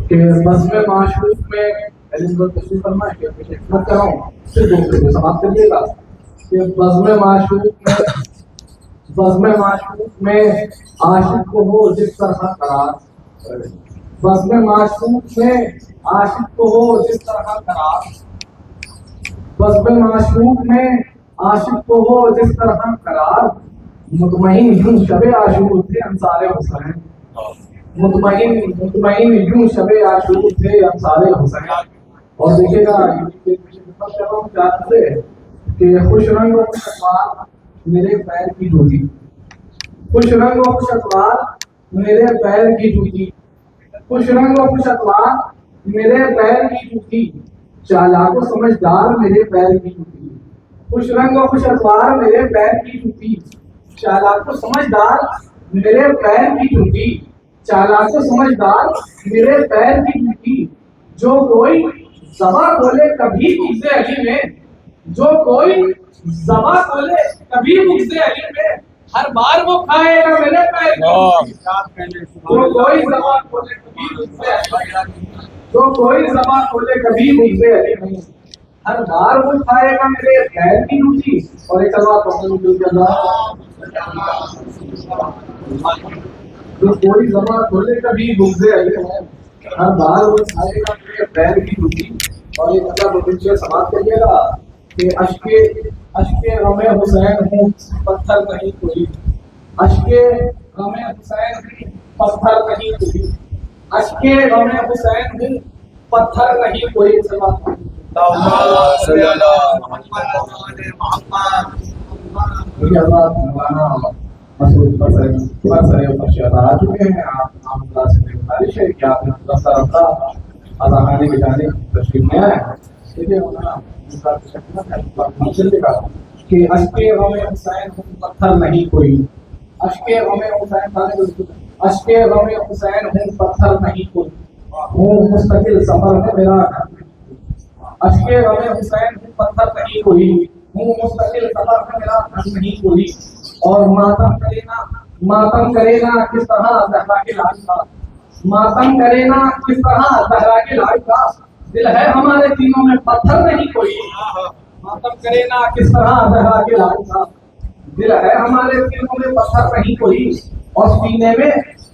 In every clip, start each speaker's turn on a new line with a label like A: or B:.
A: کہ بزم معشوق میں خدمت کر رہا ہوں سماعت کریے گا کہ بزم معشوق میں عاشق کو ہو جس طرح قرار، بزم معشوق میں عاشق کو ہو جس طرح قرار، بزم معشوق میں عاشق کو ہو جس طرح قرار، مطمئن یوں شب عاشور تھے انصار حسین، مطمئن یوں شب عاشور تھے انصار حسین۔ اور دیکھیے گا کہ خوش رنگ و خوش اخبار میرے پیر کی جوتی، خوش رنگ و خوش اخبار میرے پیر کی جوتی، خوش رنگ و خوش اخبار میرے پیر کی جوتی، چالاک و سمجھدار میرے پیر کی جوتی، خوش رنگ و خوش اخبار میرے پیر کی جوتی، چالاک و سمجھدار میرے پیر کی جوتی، چالاک و سمجھدار میرے پیر کی جوتی، جو کوئی زباں کھولے کبھی بغض علی میں، جو کوئی زباں کھولے کبھی بغض علی میں، ہر بار وہ کھائے گا میرے پیر کی جوتی، جو کوئی زباں کھولے کبھی بغض علی میں، جو کوئی زباں کھولے کبھی بغض علی میں، ہر بار وہ کھائے گا میرے پیر کی جوتی۔ اور ایک بات جو کوئی زباں کھولے کبھی بغض علی میں، ہر بار وہ کھائے گا میرے پیر کی جوتی۔ اور ایک اللہ کو دل سے سماعت کریے گا کہ اشک غم حسین ہوں پتھر نہیں کوئی، اشک غم حسین ہوں پتھر نہیں کوئی، اشک غم حسین ہوں پتھر نہیں کوئی۔ مسعود برسر آ چکے ہیں، آپ اللہ سے گزارش ہے کہ آپ نے اذاخانے کی جانب تشریف میں آئے کہ اشک غم حسین ہوں پتھر نہیں کوئی، اشک غم حسین اشک غم حسین ہوں پتھر نہیں کوئی، ہوں مستقل سفر میں میرا گھر، اشک غم حسین ہوں پتھر نہیں کوئی، ہوں مستقل سفر میں میرا گھر نہیں کوئی۔ اور ماتم کرے نا کس طرح زہرا کے لال کا، ماتم کرے نا کس طرح زہرا کے لال کا، دل ہے ہمارے سینوں میں پتھر نہیں کوئی، ماتم کرے نا کس طرح زہرا کے لال کا، دل ہے ہمارے سینوں میں پتھر نہیں کوئی۔ اور سینے میں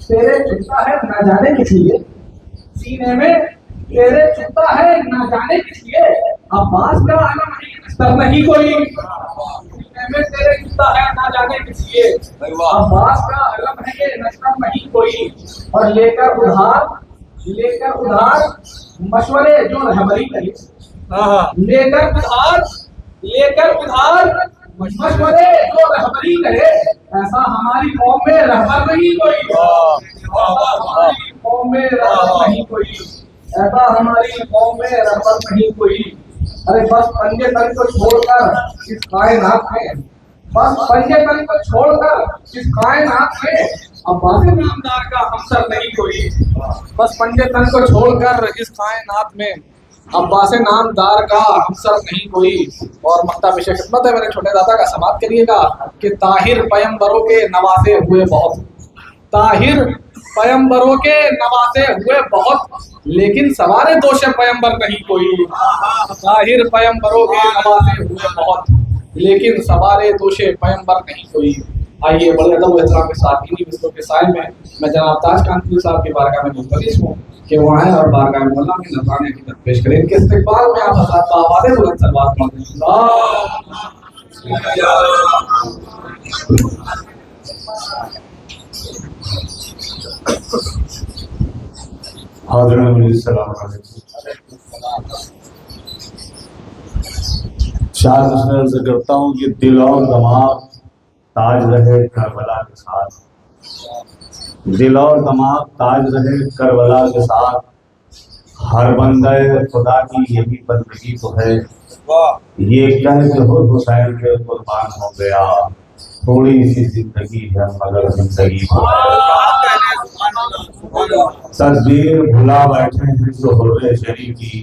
A: تیرے چبھتا ہے نہ جانے کس لیے، سینے میں تیرے چبھتا ہے نہ جانے کس لیے، عباس کا علم نشتر نہیں کوئی، سینے میں تیرے چبھتا ہے نہ جانے کس لیے، عباس کا علم ہے یہ نشتر نہیں کوئی۔ اور لے کر ادھار مشورے جو رہبری کرے، لے کر ادھار مشورے جو رہبری کرے، ایسا ہماری قوم میں رہبر نہیں کوئی، ہماری قوم میں رہبر نہیں کوئی، ایسا ہماری قوم میں رہبر نہیں کوئی۔ ارے بس پنجے تن کو چھوڑ کر اس کائنات میں، بس پنجے تن کو چھوڑ کر اس کائنات میں عباس نامدار کا ہمسر نہیں کوئی، بس پنجے تن کو چھوڑ کر اس کائنات میں عباس نامدار کا ہمسر نہیں کوئی۔ اور مقطع پیش خدمت ہے میرے چھوٹے دادا کا، سماعت کریے گا کہ طاہر پیمبروں کے نوازے ہوئے بہت، طاہر پیمبروں کے نوازے ہوئے بہت، لیکن سوار دوش پیمبر نہیں کوئی، طاہر پیمبروں کے نوازے ہوئے بہت، لیکن سوار دوش پیمبر نہیں کوئی۔ آئیے بڑے ادب و احترام کے ساتھ انہی مصروں کے سائے میں جناب تاج کانپور صاحب کی بارگاہ میں ملتمس ہوں کہ وہ آئیں اور بارگاہ مولا میں نذرانے کی طرف پیش کریں۔ ان کے استقبال میں آپ حضرات بآواز بلند صلوات پڑھیں۔
B: حاضرین السلام علیکم۔ شاید اس میں عرض کرتا ہوں کہ دل اور دماغ تاج رہے کربلا کے ساتھ، دل اور دماغ تاج رہے کربلا کے ساتھ، ہر بندہ خدا کی یہی بندگی تو ہے، یہ کہہ کے خود حسین کے قربان ہو گیا، تھوڑی سی زندگی ہے مگر زندگی تو ہے۔ تدبیر بھلا بیٹھے ہیں ظہور شریف کی،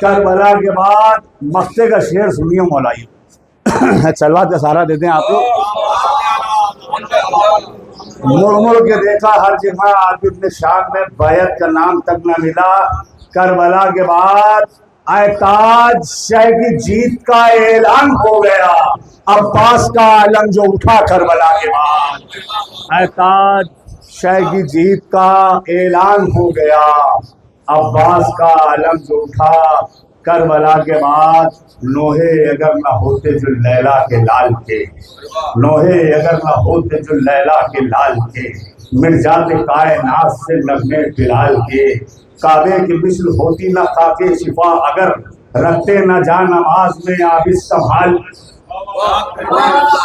B: کربلا کے بعد مقتے کا شعر سنیے مولائی سلوات کا سہارا دیتے ہیں آپ لوگ. مڑ مڑ کے دیکھا ہر جگہ عابد نے شام میں بیعت کا نام تک نہ ملا. کربلا کے بعد اے تاج شہ کی جیت کا اعلان ہو گیا. عباس کا علم جو اٹھا کربلا کے بعد, اے تاج شہ کی جیت کا اعلان ہو گیا. عباس کا علم جو اٹھا کربلا کے بعد. نوحے اگر نہ ہوتے جو لیلا کے لال کے, نوحے اگر نہ ہوتے جو لیلا کے لال کے, مٹ جاتے کائنات سے نغمے بلال کے. کعبے کی مثل ہوتی نہ خاک شفا اگر رکھتے نہ جا نماز میں عابد سنبھال.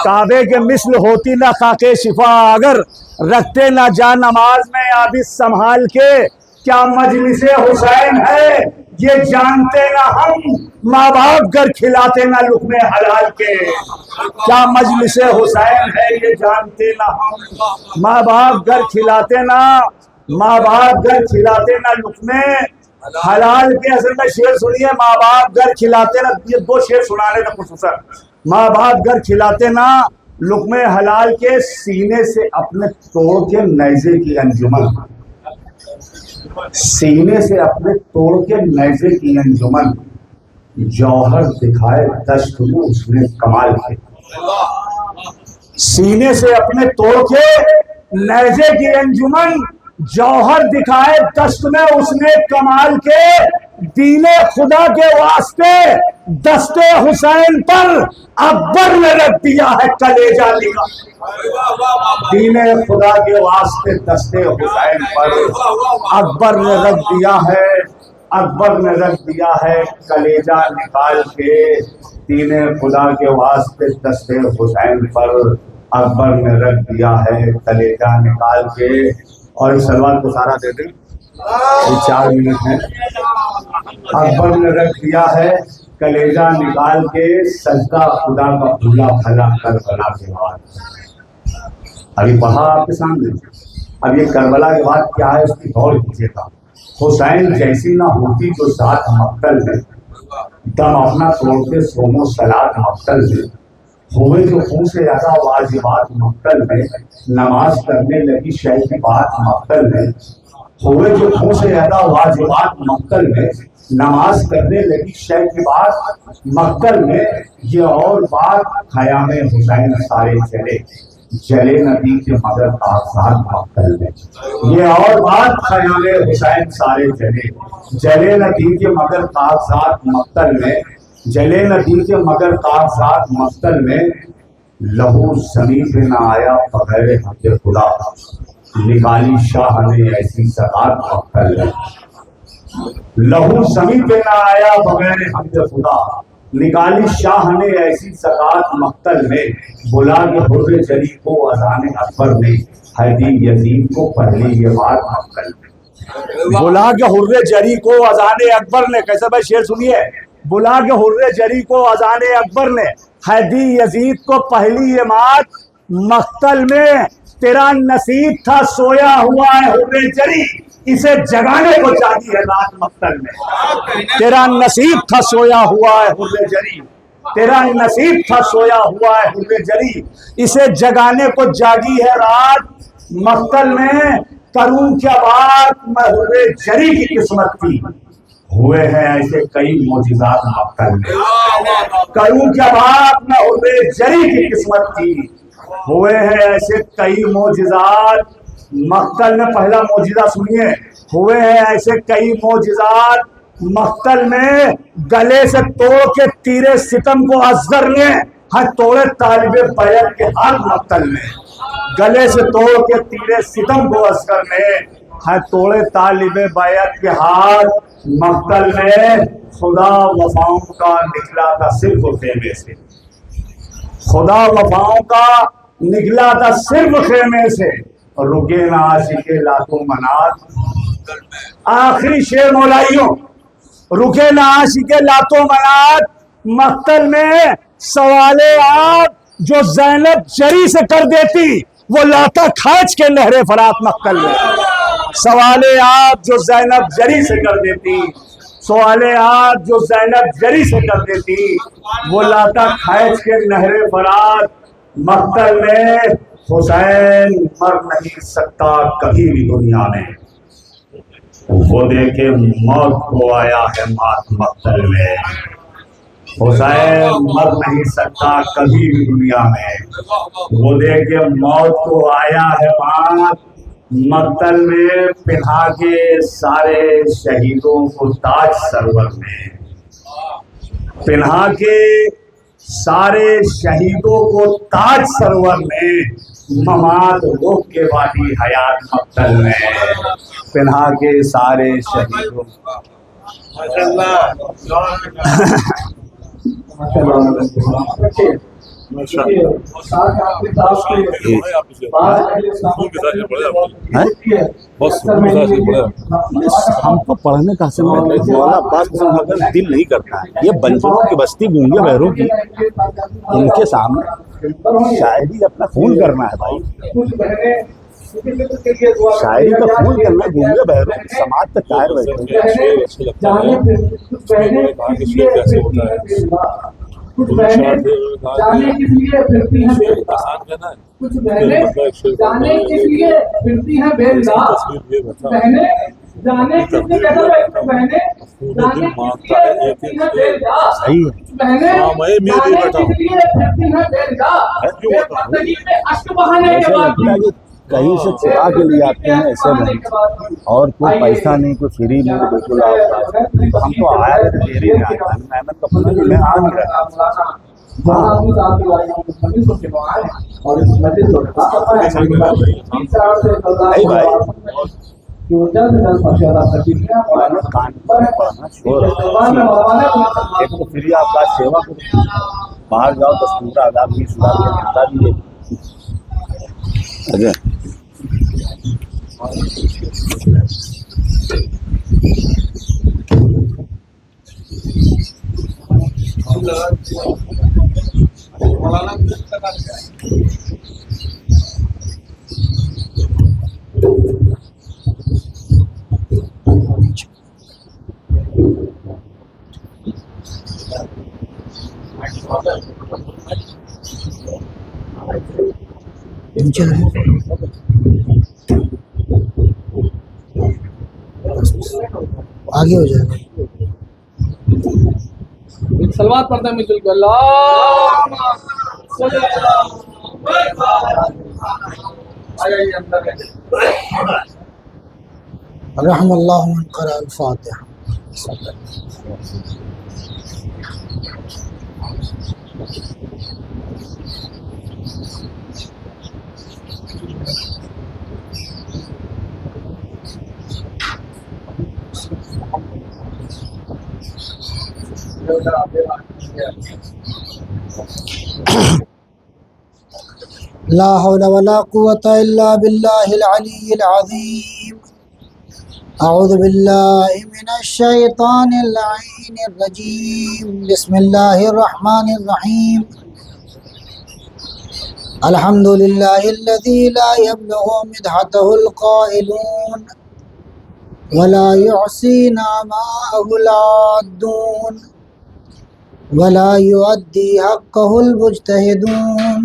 B: کعبے کے مثل ہوتی نہ خاک شفا اگر رکھتے نہ جا نماز میں عابد سنبھال کے. کیا مجلس حسین ہے یہ جانتے نہ ہم, ماں باپ گر کھلاتے نہ لقمے حلال کے. کیا مجلس حسین ہے یہ جانتے نہ ہم, ماں باپ گر کھلاتے نہ, ماں باپ گر کھلاتے نہ لقمے حلال کے. اصل میں شعر سنیے, ماں باپ گر کھلاتے نہ, یہ دو شعر سنانے کا خصوصاً. ماں باپ گر کھلاتے نہ لقمے حلال کے, سینے سے اپنے توڑ کے نیزے کی انجمن, سینے سے اپنے توڑ کے نیزے کی انجمن. جوہر دکھائے دشت میں اس نے کمال کے, سینے سے اپنے توڑ کے نیزے کی انجمن. جوہر دکھائے دشت میں اس نے کمال کے. دین خدا کے واسطے دستے حسین پر اکبر نے رکھ دیا ہے کلیجہ نگاہ. دین خدا کے واسطے دستے حسین پر اکبر نے رکھ دیا ہے, اکبر نے رکھ دیا ہے کلیجہ نکال کے. دین خدا کے واسطے دستے حسین پر اکبر نے رکھ دیا ہے کلیجہ نکال کے. اور اس سلوات کو سارا دے دیں, 4 منٹ ہیں. اکبر نے رکھ دیا ہے کلیجہ نکال کے, سجدہ خدا کا بھولا بھلا کربلا کے بعد. ابھی پڑھا آپ کے سامنے. اب یہ کربلا کے بعد کیا ہے اس کی غور کیجیے گا. حسین جیسی نہ ہوتی جو ذات مقتل میں, دم اپنا توڑتے سوم و صلات مقتل میں. ہوئے جو خون سے ادا واجبات مقتل میں, نماز کرنے لگی شہ کی بات مقتل میں. ہوئے جو خون سے ادا واجبات مقتل میں, نماز کرنے لگی شہ کی بات مقتل میں. یہ اور بات خیام حسین سارے چلے, جلے نبی کے مگر کاغذات مقتل میں. یہ اور بات خیام حسین سارے چلے, جلے نبی کے مگر کاغذات مقتل میں. جلے نبی کے مگر کاغذات مقتل میں. لہو زمین پہ نہ آیا بغیر حق خدا, نکالی شاہ نے ایسی سقات مقتل میں. لہو زمین پہ نہ آیا بغیر حق خدا, نکالی شاہ نے ایسی سقات مقتل میں. بلا کے حر جری کو اذان اکبر نے, حیدی یزید کو پہلی یہ بات مقتل میں. بلا کے حر جری کو اذان اکبر نے, کیسا بھائی شعر سنیے. بلا کے حر جری کو اذان اکبر نے, حیدی یزید کو پہلی یہ بات مقتل میں. تیرا نصیب تھا سویا ہوا ہے حر جری, اسے جگانے کو جاگی ہے رات مقتل میں. تیرا نصیب تھا سویا ہوا ہے حر جری, تیرا نصیب تھا سویا ہوا ہے حر جری, اسے جگانے کو جاگی ہے رات مقتل میں. کروں کیا بات میں حر جری کی قسمت کی, ہوئے ہیں ایسے کئی معجزات مقتل میں. کروں کیا بات میں حر جری کی قسمت کی, ہوئے ہیں ایسے کئی معجزات مقتل میں. پہلا معجزہ سنیے, ہوئے ہیں ایسے کئی معجزات مقتل میں. گلے سے توڑ کے تیرے ستم کو اصغر نے, ہر توڑے طالب بیعت کے ہاتھ مقتل میں. گلے سے توڑ کے تیرے ستم کو اصغر نے, ہر توڑے طالب بیعت کے ہاتھ مقتل میں. خدا وفاؤں کا نکلا تھا صرف خیمے سے, خدا وفاؤں کا نکلا تھا صرف خیمے سے. رکے نہ عاشق لاتوں منات, آخری شعر مولائیوں, رکے نہ عاشق لاتوں منات مقتل میں. سوال آپ جو زینب جری سے کر دیتی, وہ لاتا کھانچ کے نہر فرات مقتل میں. سوال آپ جو زینب جری سے کر دیتی, سوال آج جو زینب جری سے کر دیتی وہ لاتا کھینچ کے نہر فرات، مقتل میں حسین مر نہیں سکتا کبھی بھی دنیا میں، وہ دیکھے موت کو آیا ہے مات مقتل میں، حسین مر نہیں سکتا کبھی بھی دنیا میں، وہ دیکھے موت کو آیا ہے مات مقتل میں، پہنا کے سارے شہیدوں کو تاج سرور میں، پہنا کے سارے شہیدوں کو تاج سرور میں، ممات روک کے والی حیات مقتل میں، پہنا کے سارے شہیدوں
C: ہم کو پڑھنے کا حاصل مولانا عباس کا دل نہیں کرتا ہے، یہ بنجروں کی بستی گونگے بہروں کی، ان کے سامنے شاعری اپنا خون کرنا ہے بھائی، شاعری کا خون کرنا ہے، گونگے بہروں کی سماعت تک قائر بیٹھے
A: کچھ بہنیں جانے کس لیے پھرتی ہیں بے لباس، کچھ بہنیں جانے کس لیے پھرتی ہیں بے لباس، بہنیں جانے کس لیے بہنیں جانے کس لیے پھرتی ہیں بے لباس، بہنیں جانے کس لیے پھرتی ہیں بے لباس، بے پردگی میں اشک بہانے کے بعد بھی
C: کہیں سے چرا کے لے آتے ہیں ایسے نہیں، اور کوئی پیسہ نہیں، کوئی فری نہیں، بالکل تو ہم تو آیا تھے دیری میں آیا، محنت تو میں آ نہیں رہا ایک تو فری آپ کا سیوا کرو، باہر جاؤ 10-15 ہزار 20 ہزار ملتا بھی ہے،
D: آگے ہو جائے گا۔
A: سلوات پڑھتے ہیں مل کے اللہ
D: رحم اللہ من قرأ الفاتحہ۔ لا حول ولا قوة إلا بالله العلي العظيم۔ أعوذ بالله من الشيطان اللعين الرجيم، بسم الله الرحمن الرحيم۔ الحمد لله الذي لا يبلغ مدحته القائلون ولا يعصي نعماءه العادون ولا يؤدي حقه المجتهدون،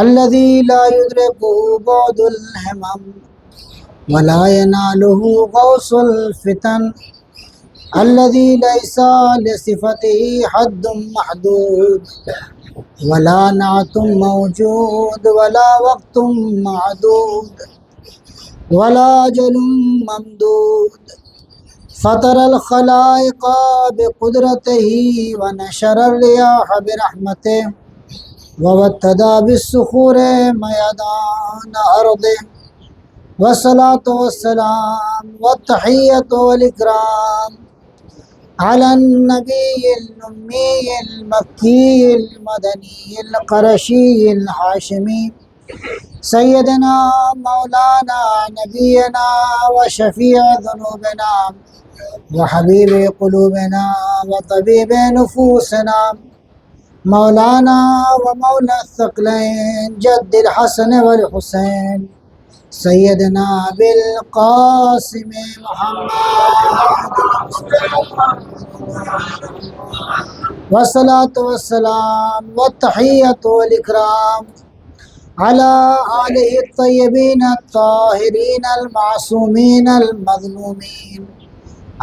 D: الذي لا يدركه بعد الهمم ولا يناله غوص الفتن، الذي ليس لصفته حد محدود ولا نعت موجود ولا وقت معدود ولا أجل ممدود، فطر الخلائق بقدرته ونشر الرياح برحمته وابتدى بالصخور ميدان أرضه، والصلاة والسلام والتحية والإكرام على النبي الأمي المكي المدني القرشي الهاشمي سيدنا مولانا نبينا وشفيع ذنوبنا وحبيب قلوبنا وطبيب نفوسنا مولانا ومولى الثقلين جد الحسن والحسين سیدنا بالقاسم محمد والصلاة والسلام والتحیۃ والاکرام على آلہ الطیبین الطاہرین المعصومین المظلومین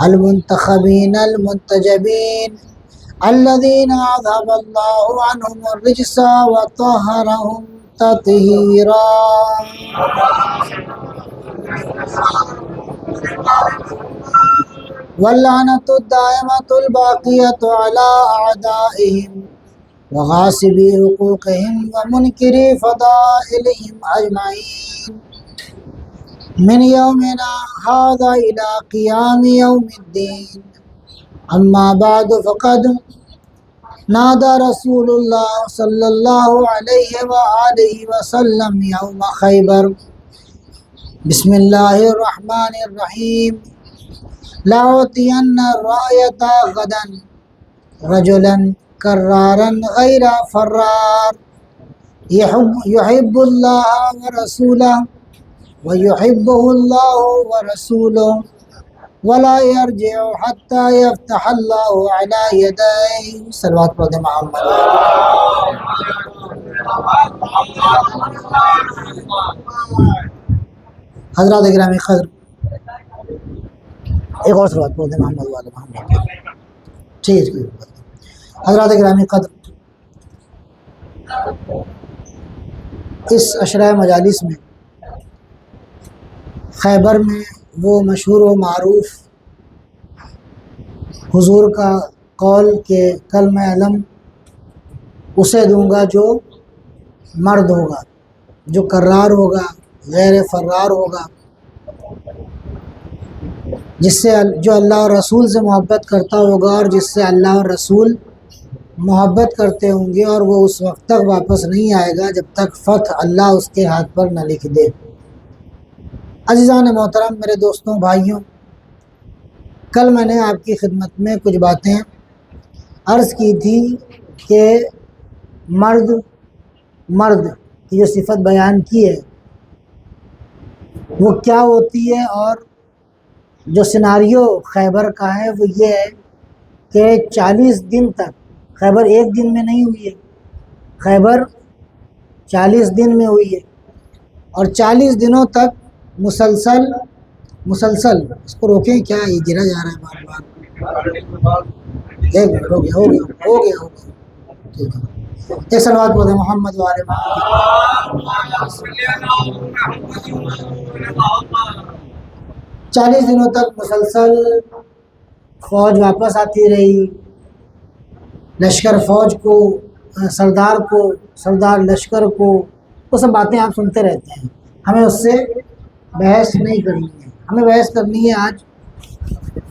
D: المنتخبین المنتجبین الذین اذهب اللہ عنہم الرجس وطہرہم تطہیرا. واللعنۃ الدائمۃ الباقیۃ علی اعدائہم وغاصبی حقوقہم ومنکری فضائلہم اجمعین من یومنا ھذا الی قیام یوم الدین. اما بعد فقد نادى رسول اللہ صلی اللہ علیہ وآلہ وسلم یوم خیبر بسم اللہ الرحمن الرحیم لأعطین الرایۃ غدا رجلا کرارا غیر فرار یحب اللہ ورسولہ ویحبہ اللہ ورسولہ ولا يرجع حتى يفتح الله على يديه. صلوات پڑھ دیں محمد. حضرات گرامی قدر، ایک اور صلوات پڑھ دیں محمد والے محمد. ٹھیک ہے حضرات گرامی قدر، اس عشرہ مجالس میں خیبر میں وہ مشہور و معروف حضور کا قول کہ کلمہ علم اسے دوں گا جو مرد ہوگا، جو کرار ہوگا، غیر فرار ہوگا، جس سے جو اللہ اور رسول سے محبت کرتا ہوگا اور جس سے اللہ اور رسول محبت کرتے ہوں گے، اور وہ اس وقت تک واپس نہیں آئے گا جب تک فتح اللہ اس کے ہاتھ پر نہ لکھ دے. عزیزان محترم، میرے دوستوں، بھائیوں، کل میں نے آپ کی خدمت میں کچھ باتیں عرض کی تھی کہ مرد کی جو صفت بیان کی ہے وہ کیا ہوتی ہے، اور جو سیناریو خیبر کا ہے وہ یہ ہے کہ 40 دن تک، خیبر ایک دن میں نہیں ہوئی ہے، خیبر 40 دن میں ہوئی ہے، اور 40 دنوں تک مسلسل اس کو روکیں، کیا یہ گرا جا رہا ہے بار بار. ایک منٹ، ہو گیا ٹھیک ہے. ایک صلوات پڑھ دیں محمد والے محمد. 40 دنوں تک مسلسل فوج واپس آتی رہی، لشکر فوج کو، سردار لشکر کو، وہ سب باتیں آپ سنتے رہتے ہیں. ہمیں اس سے بحث نہیں کرنی ہے، ہمیں بحث کرنی ہے آج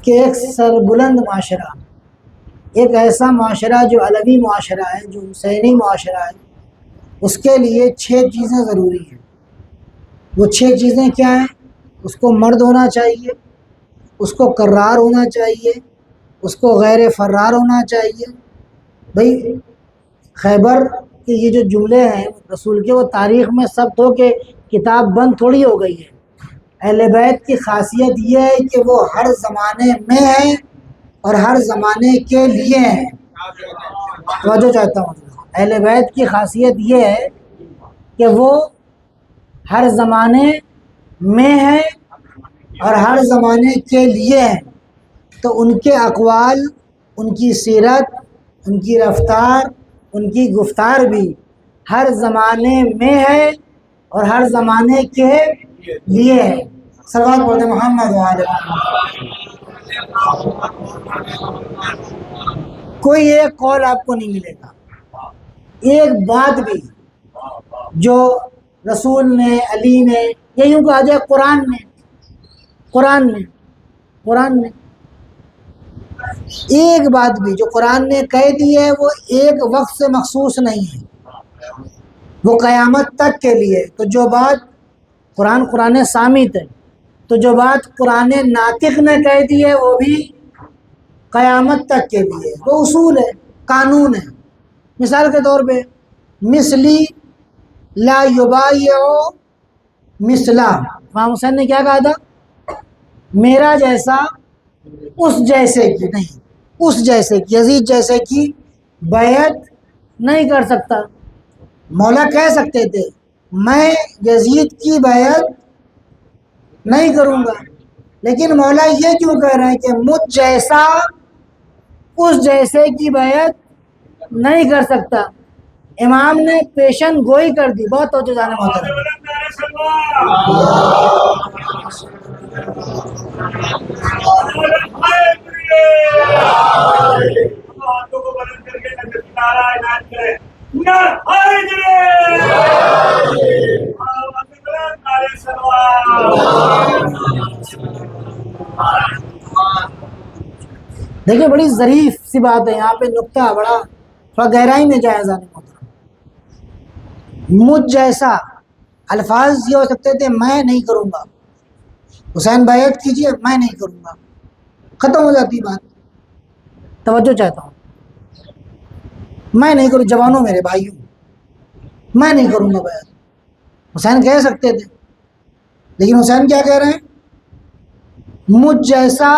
D: کہ ایک سربلند معاشرہ، ایک ایسا معاشرہ جو علوی معاشرہ ہے، جو حسینی معاشرہ ہے، اس کے لیے 6 چیزیں ضروری ہیں. وہ 6 چیزیں کیا ہیں؟ اس کو مرد ہونا چاہیے، اس کو کرار ہونا چاہیے، اس کو غیر فرار ہونا چاہیے. بھئی خیبر کے یہ جو جملے ہیں رسول کے، وہ تاریخ میں ثبت ہو کہ کتاب بند تھوڑی ہو گئی ہے. اہل بیت کی خاصیت یہ ہے کہ وہ ہر زمانے میں ہیں اور ہر زمانے کے لیے ہیں. توجہ چاہتا ہوں، اہل بیت کی خاصیت یہ ہے کہ وہ ہر زمانے میں ہیں اور ہر زمانے کے لیے ہیں. تو ان کے اقوال، ان کی سیرت، ان کی رفتار، ان کی گفتار بھی ہر زمانے میں ہے اور ہر زمانے کے لیے ہے. صلوات پڑھتے محمد والے محمد. کوئی ایک قول آپ کو نہیں ملے گا، ایک بات بھی جو رسول نے، علی نے، یا یوں کہا جائے قرآن نے ایک بات بھی جو قرآن نے کہہ دی ہے وہ ایک وقت سے مخصوص نہیں ہے، وہ قیامت تک کے لیے. تو جو بات قرآن صامت ہے، تو جو بات قرآن ناطق نے کہہ دی ہے وہ بھی قیامت تک کے لیے. وہ اصول ہے، قانون ہے. مثال کے طور پہ مثلی لا یبایع مثلا امام حسین نے کیا کہا تھا؟ میرا جیسا اس جیسے کی نہیں، اس جیسے کی، یزید جیسے کی بیعت نہیں کر سکتا۔ مولا کہہ سکتے تھے میں یزید کی بیعت نہیں کروں گا، لیکن مولا یہ کیوں کہہ رہے ہیں کہ مجھ جیسا اس جیسے کی بیعت نہیں کر سکتا؟ امام نے پیشن گوئی کر دی۔ بہت توجہ جانے محترم، دیکھیں بڑی ظریف سی بات ہے یہاں پہ، نقطہ بڑا تھوڑا گہرائی میں جائے جانے محترم۔ مجھ جیسا، الفاظ یہ ہو سکتے تھے میں نہیں کروں گا، حسین بیعت کیجئے میں نہیں کروں گا، ختم ہو جاتی بات۔ توجہ چاہتا ہوں، میں نہیں کروں، جوانوں میرے بھائیوں میں نہیں کروں گا بیعت، حسین کہہ سکتے تھے، لیکن حسین کیا کہہ رہے ہیں؟ مجھ جیسا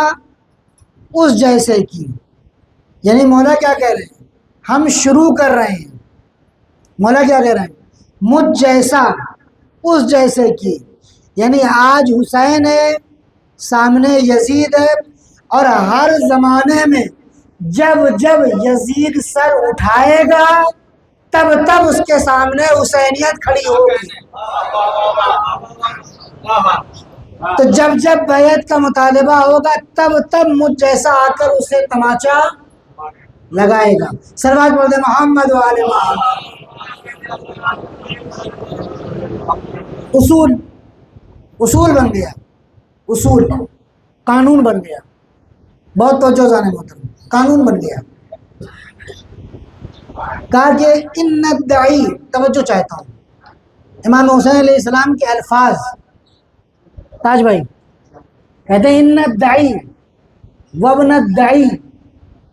D: اس جیسے کی، یعنی مولا کیا کہہ رہے ہیں؟ ہم شروع کر رہے ہیں۔ مولا کیا کہہ رہے ہیں؟ مجھ جیسا اس جیسے کی، یعنی آج حسین ہے، سامنے یزید ہے، اور ہر زمانے میں جب جب یزید سر اٹھائے گا تب تب اس کے سامنے حسینیت کھڑی ہوگی۔ تو جب جب بیعت کا مطالبہ ہوگا تب تب مجھ جیسا آ کر اسے تماچا لگائے گا۔ صلوات پڑھ دیں محمد و آل محمد۔ اصول بن گیا، اصول قانون بن گیا۔ بہت توجہ جانے محترم، قانون بن گیا۔ کہا کہ ان الدعی، توجہ چاہتا ہوں، امام حسین علیہ السلام کے الفاظ، تاج بھائی کہتے ہیں ان الدعی وابن الدعی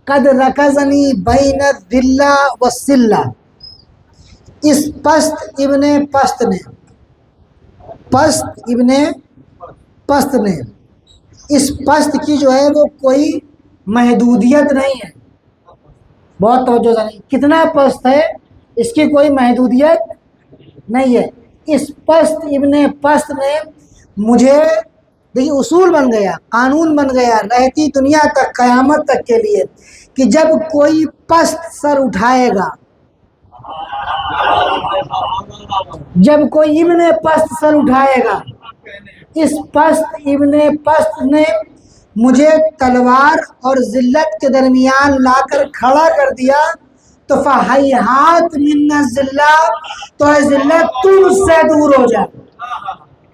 D: قد رکزنی بین الذلہ والسلہ۔ اس پست ابن پست نے، پست ابن پست نے، اس پست کی جو ہے وہ کوئی محدودیت نہیں ہے۔ بہت توجہ جانی، کتنا پست ہے اس کی کوئی محدودیت نہیں ہے۔ اس پست ابن پست نے مجھے، دیکھیے اصول بن گیا، قانون بن گیا رہتی دنیا تک، قیامت تک کے لیے، کہ جب کوئی پست سر اٹھائے گا، جب کوئی ابن پست سر اٹھائے گا، اس پست ابن پست نے مجھے تلوار اور ذلت کے درمیان لا کر کھڑا کر دیا، تو فَحَيْحَاتْ مِنَّ الذِّلَّةِ، تو اے ذلت تو مجھ سے دور ہو جا۔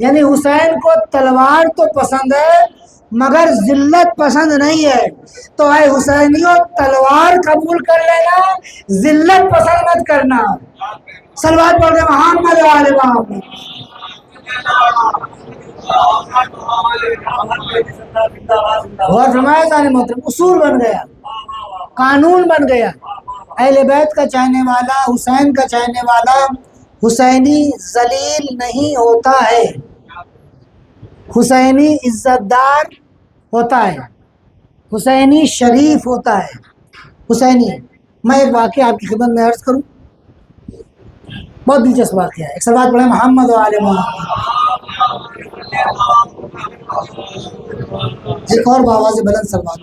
D: یعنی حسین کو تلوار تو پسند ہے مگر ذلت پسند نہیں ہے، تو اے حسینیوں تلوار قبول کر لینا، ذلت پسند مت کرنا۔ صلوات پڑھ دیں محمد و آل محمد۔ غور فرمائے جانے محترم، اصول بن گیا، قانون بن گیا۔ اہل بیت کا چاہنے والا، حسین کا چاہنے والا حسینی ذلیل نہیں ہوتا ہے، حسینی عزت دار ہوتا ہے، حسینی شریف ہوتا ہے، حسینی۔ میں ایک واقعہ آپ کی خدمت میں عرض کروں، بہت دلچسپ واقعہ ہے۔ ایک صلوات پڑھیں محمد و آل محمد۔ ایک اور بآواز بلند صلوات۔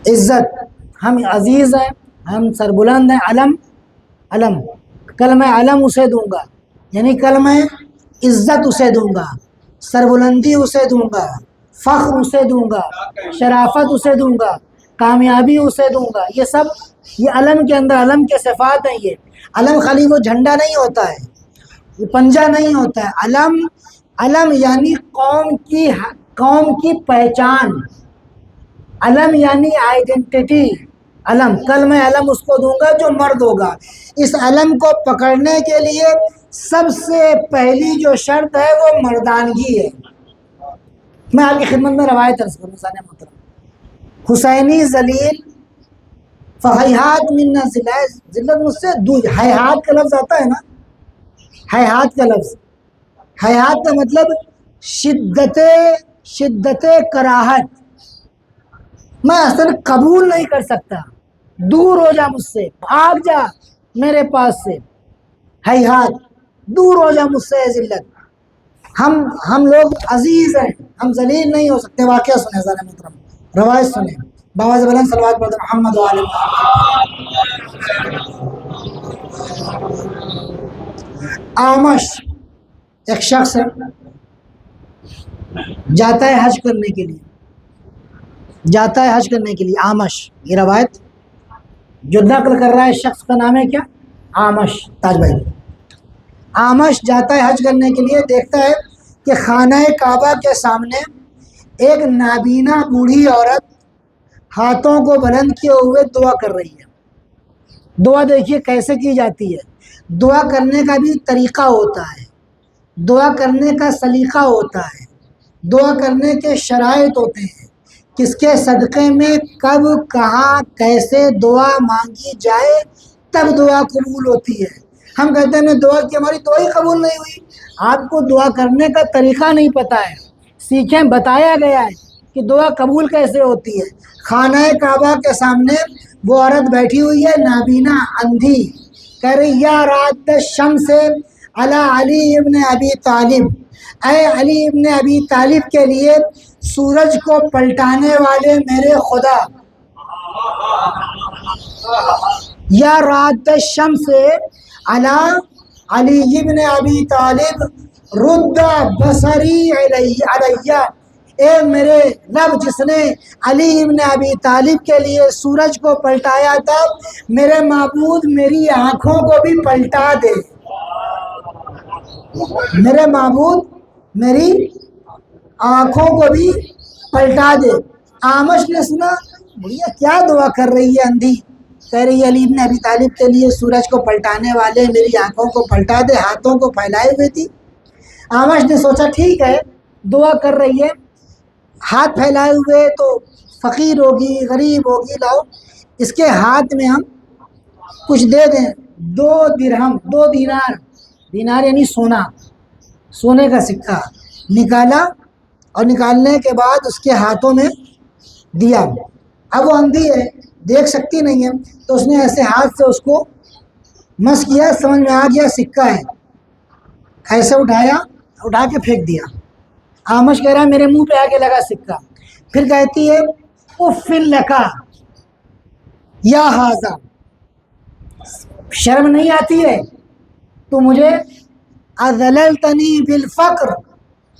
D: عزت، ہم عزیز ہیں، ہم سربلند ہیں، علم، علم، کل میں علم اسے دوں گا، یعنی کل میں عزت اسے دوں گا، سربلندی اسے دوں گا، فخر اسے دوں گا، شرافت اسے دوں گا، کامیابی اسے دوں گا۔ یہ سب یہ علم کے اندر، علم کے صفات ہیں۔ یہ علم خالی وہ جھنڈا نہیں ہوتا ہے، یہ پنجہ نہیں ہوتا ہے۔ علم، علم یعنی قوم کی پہچان، علم یعنی آئیڈینٹی۔ علم، کل میں علم اس کو دوں گا جو مرد ہوگا۔ اس علم کو پکڑنے کے لیے سب سے پہلی جو شرط ہے وہ مردانگی ہے۔ میں آپ کی خدمت میں روایت عرض کروں، سامعین محترم، حسینی ذلیل فہیہات منا ذلت مجھ سے دور. ہیہات کا لفظ آتا ہے نا, ہیہات کا لفظ, ہیہات کا مطلب شدت کراہت, میں اصل قبول نہیں کر سکتا, دور ہو جا مجھ سے, بھاگ جا میرے پاس سے. ہیہات, دور ہو جا مجھ سے اے ذلت. ہم لوگ عزیز ہیں, ہم ذلیل نہیں ہو سکتے. واقعہ سنیں ذرا محترم, روایت سنیں. باواز بلند صلوات پڑھتے محمد و آل آمش ایک شخص ہے, جاتا ہے حج کرنے کے لیے, جاتا ہے حج کرنے کے لیے. آمش, یہ روایت جو نقل کر رہا ہے شخص کا نام ہے کیا؟ آمش. تاج بھائی, آمش جاتا ہے حج کرنے کے لیے, دیکھتا ہے کہ خانہ کعبہ کے سامنے ایک نابینا بوڑھی عورت ہاتھوں کو بلند کیے ہوئے دعا کر رہی ہے. دعا دیکھیے کیسے کی جاتی ہے. دعا کرنے کا بھی طریقہ ہوتا ہے, دعا کرنے کا سلیقہ ہوتا ہے, دعا کرنے کے شرائط ہوتے ہیں. کس کے صدقے میں کب کہاں کیسے دعا مانگی جائے تب دعا قبول ہوتی ہے. ہم کہتے ہیں دعا کی, ہماری دعا ہی قبول نہیں ہوئی. آپ کو دعا کرنے کا طریقہ نہیں پتہ ہے. سیکھیں, بتایا گیا ہے کہ دعا قبول کیسے ہوتی ہے. خانہ کعبہ کے سامنے وہ عورت بیٹھی ہوئی ہے, نابینا, اندھی, کہہ رہی یا رات الشمس علی علی ابن ابی طالب, اے علی ابن ابی طالب کے لیے سورج کو پلٹانے والے میرے خدا. یا رات الشمس علی علی ابن ابی طالب رد بصری علیہ, اے میرے رب جس نے علی ابن ابی طالب کے لیے سورج کو پلٹایا تھا, میرے معبود میری آنکھوں کو بھی پلٹا دے. میرے معبود میری آنکھوں کو بھی پلٹا دے. آمش نے سنا, بڑھیا کیا دعا کر رہی ہے اندھی, کہہ رہی ہے علی ابن ابی طالب کے لیے سورج کو پلٹانے والے میری آنکھوں کو پلٹا دے, ہاتھوں کو پھیلائے ہوئے تھی. آمش نے سوچا ٹھیک ہے, دعا کر رہی ہے, ہاتھ پھیلائے ہوئے تو فقیر ہوگی, غریب ہوگی, لاؤ اس کے ہاتھ میں ہم کچھ دے دیں. 2 درہم, 2 دینار, دینار یعنی سونا, سونے کا سکہ نکالا, اور نکالنے کے بعد اس کے ہاتھوں میں دیا. اب وہ اندھی ہے, دیکھ سکتی نہیں ہے, تو اس نے ایسے ہاتھ سے اس کو مس کیا, سمجھ میں آ گیا سکہ ہے, ایسے اٹھایا, اٹھا کے پھینک دیا. آمش کہہ رہا ہے میرے منہ پہ آ کے لگا سکہ. پھر کہتی ہے اف لکا یا ہاذا, شرم نہیں آتی ہے تو مجھے, اذللتنی بالفقر,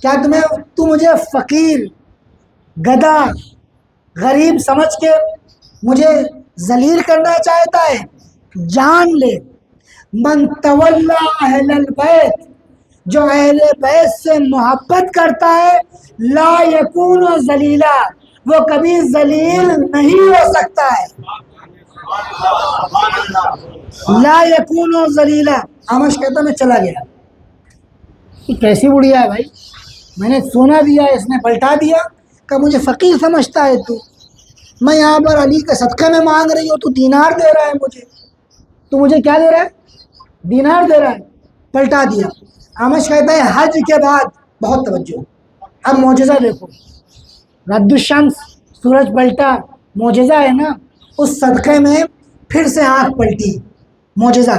D: کیا تو مجھے فقیر, گدھا, غریب سمجھ کے مجھے ذلیل کرنا چاہتا ہے. جان لے, من تولا اہل البیت, جو اہل بیت سے محبت کرتا ہے, لا یکون ذلیلا, وہ کبھی ذلیل نہیں ہو سکتا ہے. لا یکون ذلیلا. آمش کہتا میں چلا گیا. یہ کیسی بڑھیا ہے بھائی, میں نے سونا دیا, اس نے پلٹا دیا, کہ مجھے فقیر سمجھتا ہے تو, میں یہاں پر علی کے صدقے میں مانگ رہی ہوں, تو دینار دے رہا ہے مجھے, تو مجھے کیا دے رہا ہے, دینار دے رہا ہے. پلٹا دیا. آمش کہتا ہے حج کے بعد, بہت توجہ, اب معجزہ دیکھو, رد الشمس, سورج پلٹا, معجزہ ہے نا, اس صدقے میں پھر سے آنکھ پلٹی, معجزہ.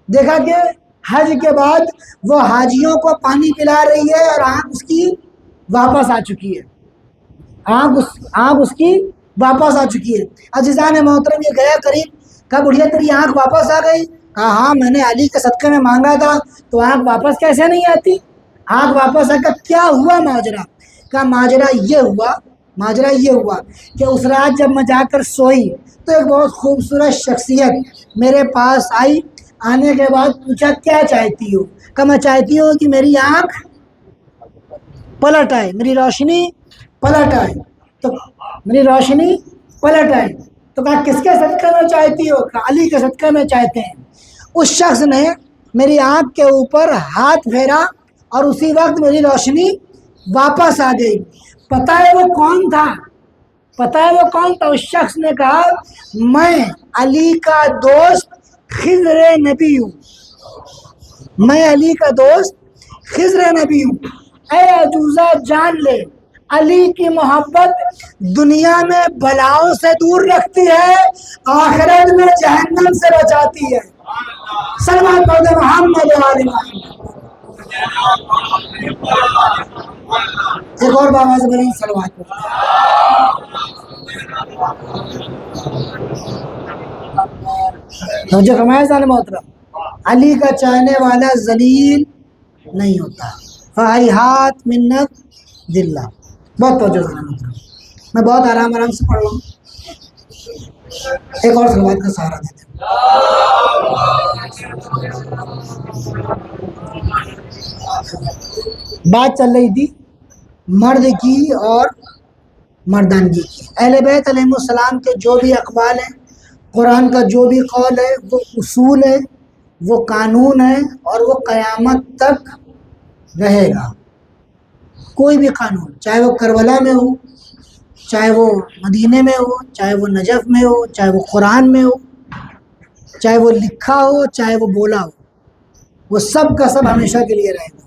D: دیکھا کہ حج کے بعد وہ حاجیوں کو پانی پلا رہی ہے, اور آنکھ اس کی واپس آ چکی ہے, آنکھ اس کی واپس آ چکی ہے. عزیزان محترم, یہ گیا قریب, کہا بڑھیا تیری آنکھ واپس آ گئی, کہا ہاں میں نے علی کے صدقے میں مانگا تھا, تو آنکھ واپس کیسے نہیں آتی, آنکھ واپس آ کر کیا ہوا ماجرا. کہا ماجرا یہ ہوا کہ اس رات جب میں جا کر سوئی تو ایک بہت خوبصورت شخصیت میرے پاس آئی, آنے کے بعد پوچھا کیا چاہتی ہو, کہا میں چاہتی ہوں کہ میری آنکھ پلٹ آئے, میری روشنی پلٹ آئے. تو میری روشنی پلٹ آئے, تو کہا کس کے صدقے میں چاہتی ہو, کہا علی کے صدقے میں چاہتے ہیں. اس شخص نے میری آنکھ کے اوپر ہاتھ پھیرا, اور اسی وقت میری روشنی واپس آ گئی. پتہ ہے وہ کون تھا, پتہ ہے وہ کون تھا؟ اس شخص نے کہا میں علی کا دوست خضر نبی ہوں، میں علی کا دوست خضر نبی ہوں۔ اے عجوزہ جان لے، علی کی محبت دنیا میں بلاؤں سے دور رکھتی ہے، آخرت میں جہنم سے بچاتی ہے۔ صلوات پڑھ دے محمد و آل محمد۔ ایک اور بابا سے بڑی صلوات پڑھ دے۔ جو فرمایا سال محترم، علی کا چاہنے والا ذلیل نہیں ہوتا۔ فہیہات منت دلہ۔ بہت توجہ سال محترم، میں بہت آرام سے پڑھ رہا ہوں، ایک اور صلوات کا سہارا دیتے ہیں۔ بات چل رہی تھی مرد کی اور مردانگی کی۔ اہل بیت علیہ السلام کے جو بھی اقوال ہیں، قرآن کا جو بھی قول ہے، وہ اصول ہے، وہ قانون ہے، اور وہ قیامت تک رہے گا۔ کوئی بھی قانون، چاہے وہ کربلا میں ہو، چاہے وہ مدینے میں ہو، چاہے وہ نجف میں ہو، چاہے وہ قرآن میں ہو، چاہے وہ لکھا ہو، چاہے وہ بولا ہو، وہ سب کا سب ہمیشہ کے لیے رہے گا۔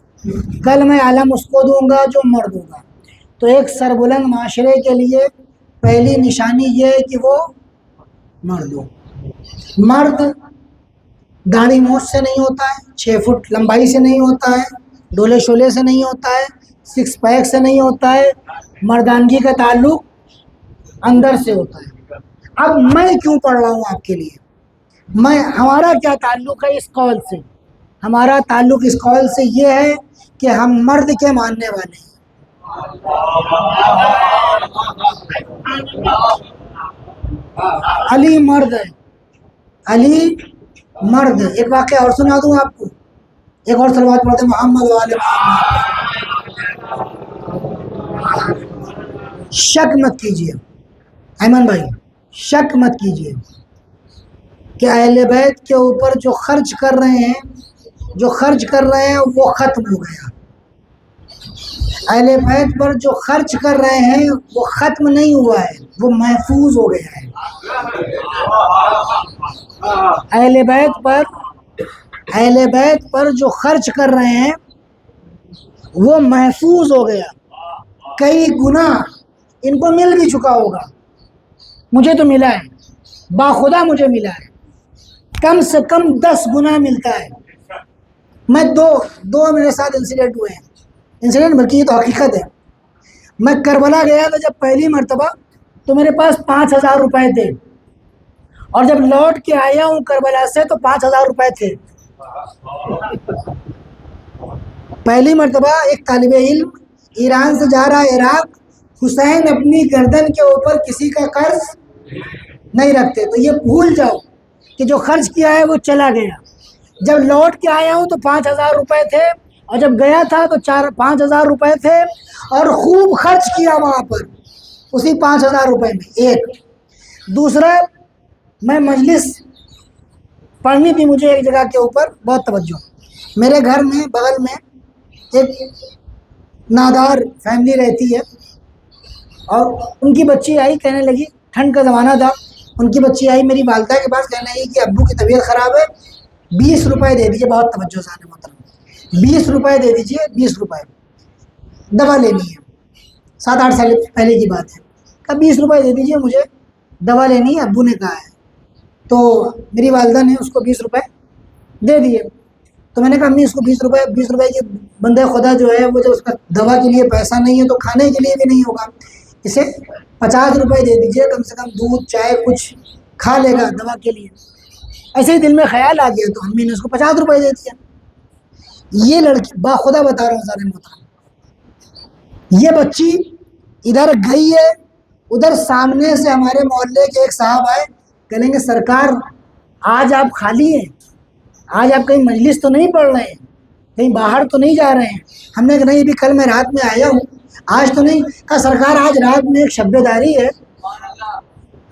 D: کل میں عالم اس کو دوں گا جو مرد ہوگا۔ تو ایک سربلند معاشرے کے لیے پہلی نشانی یہ ہے کہ وہ مرد ہو۔ مرد داڑھی موچھ سے نہیں ہوتا ہے، 6 فٹ لمبائی سے نہیں ہوتا ہے، ڈولے شولے سے نہیں ہوتا ہے، 6 پیک سے نہیں ہوتا ہے۔ مردانگی کا تعلق اندر سے ہوتا ہے۔ اب میں کیوں پڑھ رہا ہوں آپ کے لیے؟ ہمارا کیا تعلق ہے اس قول سے؟ ہمارا تعلق اس قول سے یہ ہے کہ ہم مرد کے ماننے والے ہیں۔ علی مرد ہے، علی مرد ہے۔ ایک واقعہ اور سنا دوں آپ کو، ایک اور صلوات پڑھتے ہیں محمد و آل محمد۔ شک مت کیجیے ایمن بھائی، شک مت کیجیے کہ اہل بیت کے اوپر جو خرچ کر رہے ہیں وہ ختم ہو گیا۔ اہل بیت پر جو خرچ کر رہے ہیں وہ ختم نہیں ہوا ہے، وہ محفوظ ہو گیا ہے۔ اہل بیت پر جو خرچ کر رہے ہیں وہ محفوظ ہو گیا۔ کئی گنا ان کو مل بھی چکا ہوگا، مجھے تو ملا ہے، باخدا مجھے ملا ہے، کم سے کم 10 گنا ملتا ہے۔ میں دو میرے ساتھ انسیڈنٹ ہوئے ہیں، انسیڈنٹ بلکہ یہ تو حقیقت ہے۔ میں کربلا گیا تھا جب پہلی مرتبہ، تو میرے پاس 5000 روپے تھے، اور جب لوٹ کے آیا ہوں کربلا سے تو 5000 روپے تھے۔ پہلی مرتبہ ایک طالب علم ایران سے جا رہا ہے عراق، حسین اپنی گردن کے اوپر کسی کا قرض نہیں رکھتے، تو یہ بھول جاؤ کہ جو خرچ کیا ہے وہ چلا گیا۔ جب لوٹ کے آیا ہوں تو 5000 روپے تھے، اور جب گیا تھا تو 5000 روپے تھے، اور خوب خرچ کیا وہاں پر اسی 5000 روپے میں۔ ایک دوسرا، میں مجلس پڑھنی تھی مجھے ایک جگہ کے اوپر، بہت توجہ، میرے گھر میں بغل میں ایک نادار فیملی رہتی ہے، اور ان کی بچی آئی، کہنے لگی، ٹھنڈ کا زمانہ تھا، ان کی بچی آئی میری والدہ کے پاس، کہنے لگی کہ ابو کی طبیعت خراب ہے، 20 روپے دے دیجیے، بہت توجہ سے محترم، 20 روپے دے دیجیے، 20 روپے دوا لینی ہے، 7-8 سال پہلے کی بات ہے، کہا 20 روپے دے دیجیے مجھے دوا لینی ہے، ابو نے کہا ہے۔ تو میری والدہ نے اس کو 20 روپے دے دیے۔ تو میں نے کہا امی اس کو 20 روپے کے بندے خدا جو ہے وہ جب اس کا دوا کے لیے پیسہ نہیں ہے تو کھانے کے لیے بھی نہیں ہوگا، اسے 50 روپے دے دیجیے، کم سے کم دودھ چائے کچھ کھا لے گا دوا کے لیے۔ ایسے ہی دل میں خیال آ گیا تو امی نے اس کو 50 روپے دے دیا۔ یہ لڑکی باخدا بتا رہا ہوں سارے محترم، یہ بچی ادھر گئی ہے، ادھر سامنے سے ہمارے محلے کے ایک صاحب آئے، کہیں گے سرکار آج آپ خالی ہیں، آج آپ کہیں مجلس تو نہیں پڑھ رہے ہیں، کہیں باہر تو نہیں جا رہے ہیں؟ ہم نے کہا نہیں، ابھی کل میں رات میں آیا ہوں، آج تو نہیں۔ کہا سرکار آج رات میں ایک شب داری ہے،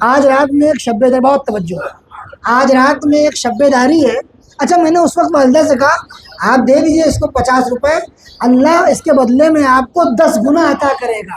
D: آج رات میں ایک شب داری، بہت توجہ، آج رات میں ایک شب داری ہے۔ اچھا، میں نے اس وقت والدہ سے کہا آپ دے دیجیے اس کو 50 روپے، اللہ اس کے بدلے میں آپ کو 10 گنا عطا کرے گا۔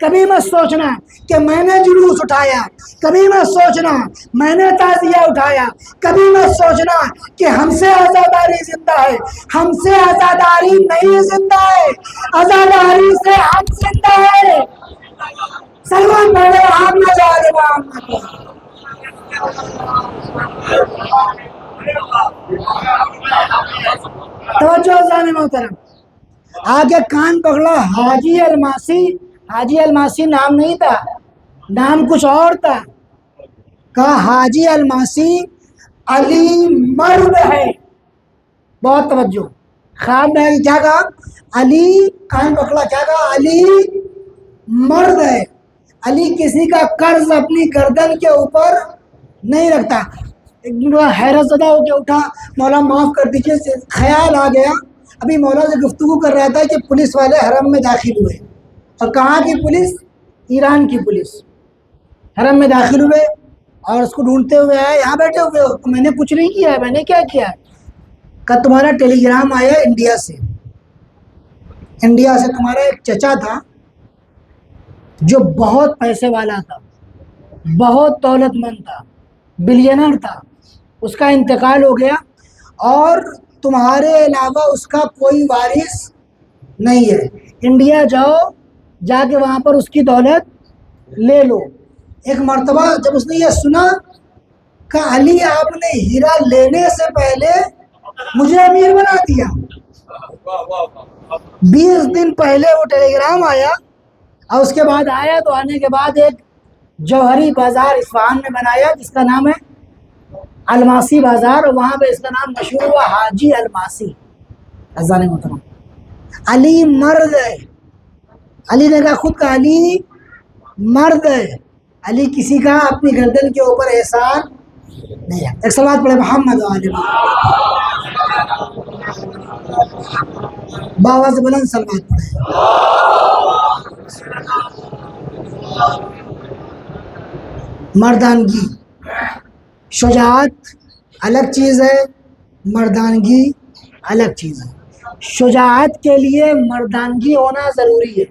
D: کبھی مت سوچنا کہ میں نے جلوس اٹھایا، کبھی مت سوچنا میں نے تعزیہ اٹھایا، کبھی مت سوچنا کہ ہم سے عزاداری زندہ ہے. ہم سے عزاداری نہیں زندہ ہے، عزاداری سے ہم زندہ ہے. سلمان پڑھے آپ نہ توجہ جانے محترم. آگے کان پکڑا. حاجی الماسی، حاجی الماسی نام نہیں تھا، نام کچھ اور تھا. کہا حاجی الماسی علی مرد ہے. بہت توجہ. خواب میں کیا کہا؟ علی، کان پکڑا، کیا کہا؟ علی مرد ہے. علی کسی کا قرض اپنی گردن کے اوپر نہیں رکھتا. ایک دن حیرت زدہ ہو کے اٹھا، مولا معاف کر دیجیے. خیال آ گیا، ابھی مولا سے گفتگو کر رہا تھا کہ پولیس والے حرم میں داخل ہوئے. اور کہاں کی پولیس؟ ایران کی پولیس. حرم میں داخل ہوئے اور اس کو ڈھونڈتے ہوئے آئے. یہاں بیٹھے ہوئے ہو؟ میں نے کچھ نہیں کیا ہے. میں نے کیا کیا ہے؟ کہا تمہارا ٹیلی گرام آیا انڈیا سے. انڈیا سے تمہارا ایک چچا تھا جو بہت پیسے والا تھا، بہت دولت مند تھا، بلینر تھا. اس کا انتقال ہو گیا اور تمہارے علاوہ اس کا کوئی وارث نہیں ہے. انڈیا جاؤ، جا کے وہاں پر اس کی دولت لے لو. ایک مرتبہ جب اس نے یہ سنا کہ علی آپ نے ہیرا لینے سے پہلے مجھے امیر بنا دیا. 20 دن پہلے وہ ٹیلی گرام آیا اور اس کے بعد آیا تو آنے کے بعد ایک جوہری بازار اصفہان میں بنایا جس کا نام ہے الماسی بازار، اور وہاں پہ اس کا نام مشہور ہوا حاجی الماسی. عزیزان محترم، علی مرد ہے. علی نے کہا خود کا علی مرد ہے. علی کسی کا اپنی گردن کے اوپر احسان نہیں ہے. ایک صلوات پڑھے محمد علیہ باواز بلند صلوات پڑھے. مردانگی، شجاعت الگ چیز ہے، مردانگی الگ چیز ہے. شجاعت کے لیے مردانگی ہونا ضروری ہے.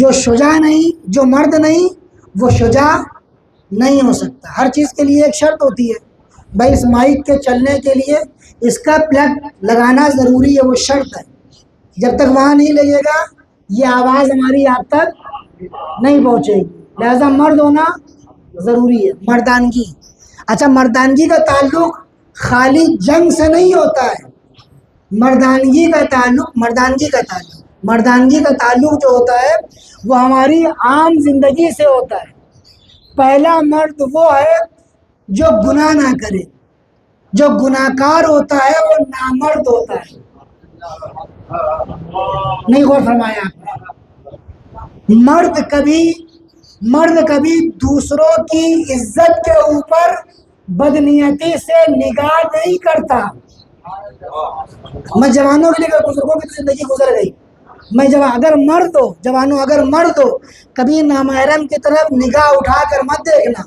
D: جو شجاع نہیں، جو مرد نہیں، وہ شجاع نہیں ہو سکتا. ہر چیز کے لیے ایک شرط ہوتی ہے. بھائی اس مائک کے چلنے کے لیے اس کا پلگ لگانا ضروری ہے، وہ شرط ہے. جب تک وہاں نہیں لگے گا یہ آواز ہماری آپ تک نہیں پہنچے گی. لہذا مرد ہونا ضروری ہے. مردانگی. اچھا، مردانگی کا تعلق خالی جنگ سے نہیں ہوتا ہے. مردانگی کا تعلق جو ہوتا ہے وہ ہماری عام زندگی سے ہوتا ہے. پہلا مرد وہ ہے جو گناہ نہ کرے. جو گناہ کار ہوتا ہے وہ نامرد ہوتا ہے. نہیں غور فرمایا آپ نے؟ مرد کبھی دوسروں کی عزت کے اوپر بدنیتی سے نگاہ نہیں کرتا. میں جوانوں کے لیے، بزرگوں کی زندگی گزر گئی. میں اگر مرد ہو کبھی نامحرم کی طرف نگاہ اٹھا کر مت دیکھنا،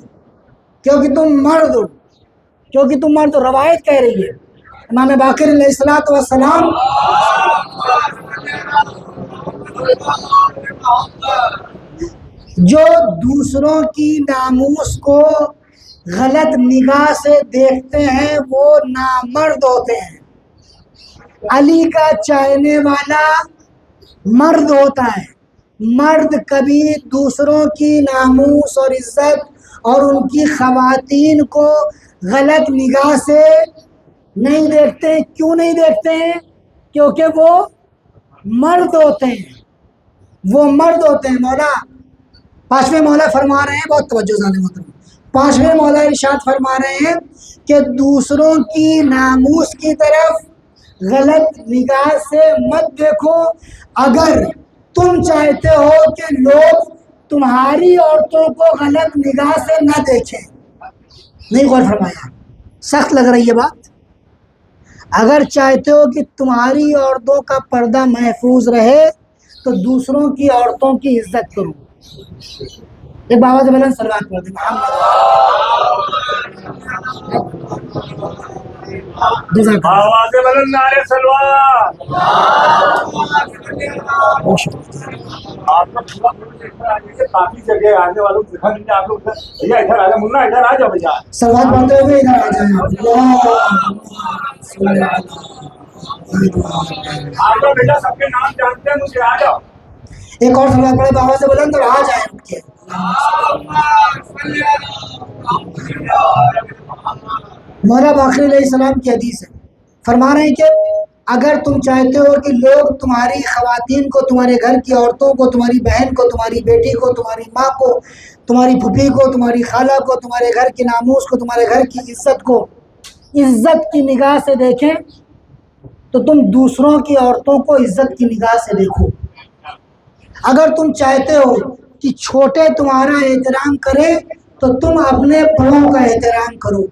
D: کیونکہ تم مرد ہو. روایت کہہ رہی ہے امام باقر علیہ الصلوۃ والسلام جو دوسروں کی ناموس کو غلط نگاہ سے دیکھتے ہیں وہ نامرد ہوتے ہیں. علی کا چاہنے والا مرد ہوتا ہے. مرد کبھی دوسروں کی ناموس اور عزت اور ان کی خواتین کو غلط نگاہ سے نہیں دیکھتے. کیوں نہیں دیکھتے ہیں؟ کیونکہ وہ مرد ہوتے ہیں. مولا پانچویں مولا فرما رہے ہیں، بہت توجہ ذہن محترم. پانچویں مولا ارشاد فرما رہے ہیں کہ دوسروں کی ناموس کی طرف غلط نگاہ سے مت دیکھو. اگر تم چاہتے ہو کہ لوگ تمہاری عورتوں کو غلط نگاہ سے نہ دیکھیں. نہیں غور فرمایا؟ سخت لگ رہی ہے بات. اگر چاہتے ہو کہ تمہاری عورتوں کا پردہ محفوظ رہے تو دوسروں کی عورتوں کی عزت کرو. ایک باواز بلند صلوات پڑھ دیں محمد.
C: آپ کا پورا ادھر آ جائیے, کافی جگہ آنے والوں کو دکھا دیں آپ لوگ. بھیا ادھر آ جا, منا ادھر آ جاؤ بھیا.
D: سلوات پڑھتے ہوئے ادھر آ جائیں
C: آ جاؤ بیٹا, سب کے نام جانتے ہیں مجھے, آ جاؤ.
D: ایک اور سلوات پڑھے بابا سے بلند, اور آ جائیں اٹھ کے. مولا باقر علیہ السلام کی حدیث ہے, فرما رہے ہیں کہ اگر تم چاہتے ہو کہ لوگ تمہاری خواتین کو, تمہارے گھر کی عورتوں کو, تمہاری بہن کو, تمہاری بیٹی کو, تمہاری ماں کو, تمہاری پھوپھی کو, تمہاری خالہ کو, تمہارے گھر کے ناموس کو, تمہارے گھر کی عزت کو عزت کی نگاہ سے دیکھیں, تو تم دوسروں کی عورتوں کو عزت کی نگاہ سے دیکھو. اگر تم چاہتے ہو کہ چھوٹے تمہارا احترام کریں, تو تم اپنے بڑوں کا احترام کرو.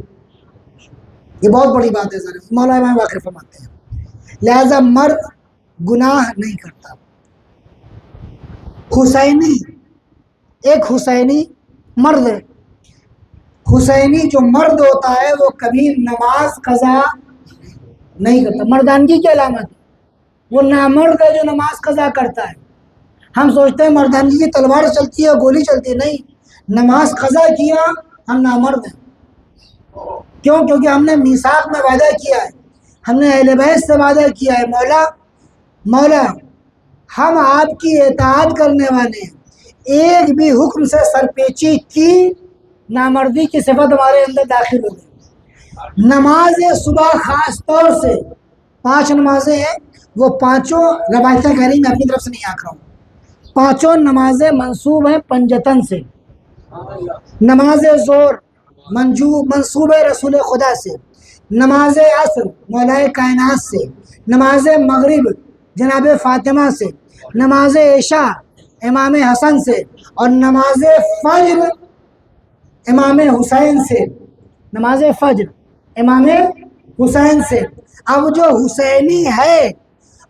D: یہ بہت بڑی بات ہے سر, مولا امام باقر فرماتے ہیں. لہذا مرد گناہ نہیں کرتا. حسینی, ایک حسینی مرد ہے, حسینی جو مرد ہوتا ہے وہ کبھی نماز قضا نہیں کرتا. مردانگی کی علامت ہے. وہ نامرد ہے جو نماز قضا کرتا ہے. ہم سوچتے ہیں مردانگی کی تلوار چلتی ہے, گولی چلتی ہے. نہیں, نماز قضا کیا ہم نامرد ہیں. کیوں؟ کیونکہ ہم نے میثاق میں وعدہ کیا ہے, ہم نے اہل بیت سے وعدہ کیا ہے, مولا ہم آپ کی اطاعت کرنے والے ہیں, ایک بھی حکم سے سرپیچی کی, نامردی کی صفت ہمارے اندر داخل ہو گئی. نماز صبح خاص طور سے 5 نمازیں ہیں, وہ پانچوں روایتیں کہہ رہی, میں اپنی طرف سے نہیں آکھ رہا ہوں, پانچوں نمازیں منسوب ہیں پنجتن سے. نماز ظہر منسوب ہے رسول خدا سے, نماز عصر مولا کائنات سے, نماز مغرب جناب فاطمہ سے, نماز عشاء امام حسن سے, اور نماز فجر امام حسین سے. نماز فجر امام حسین سے. اب جو حسینی ہے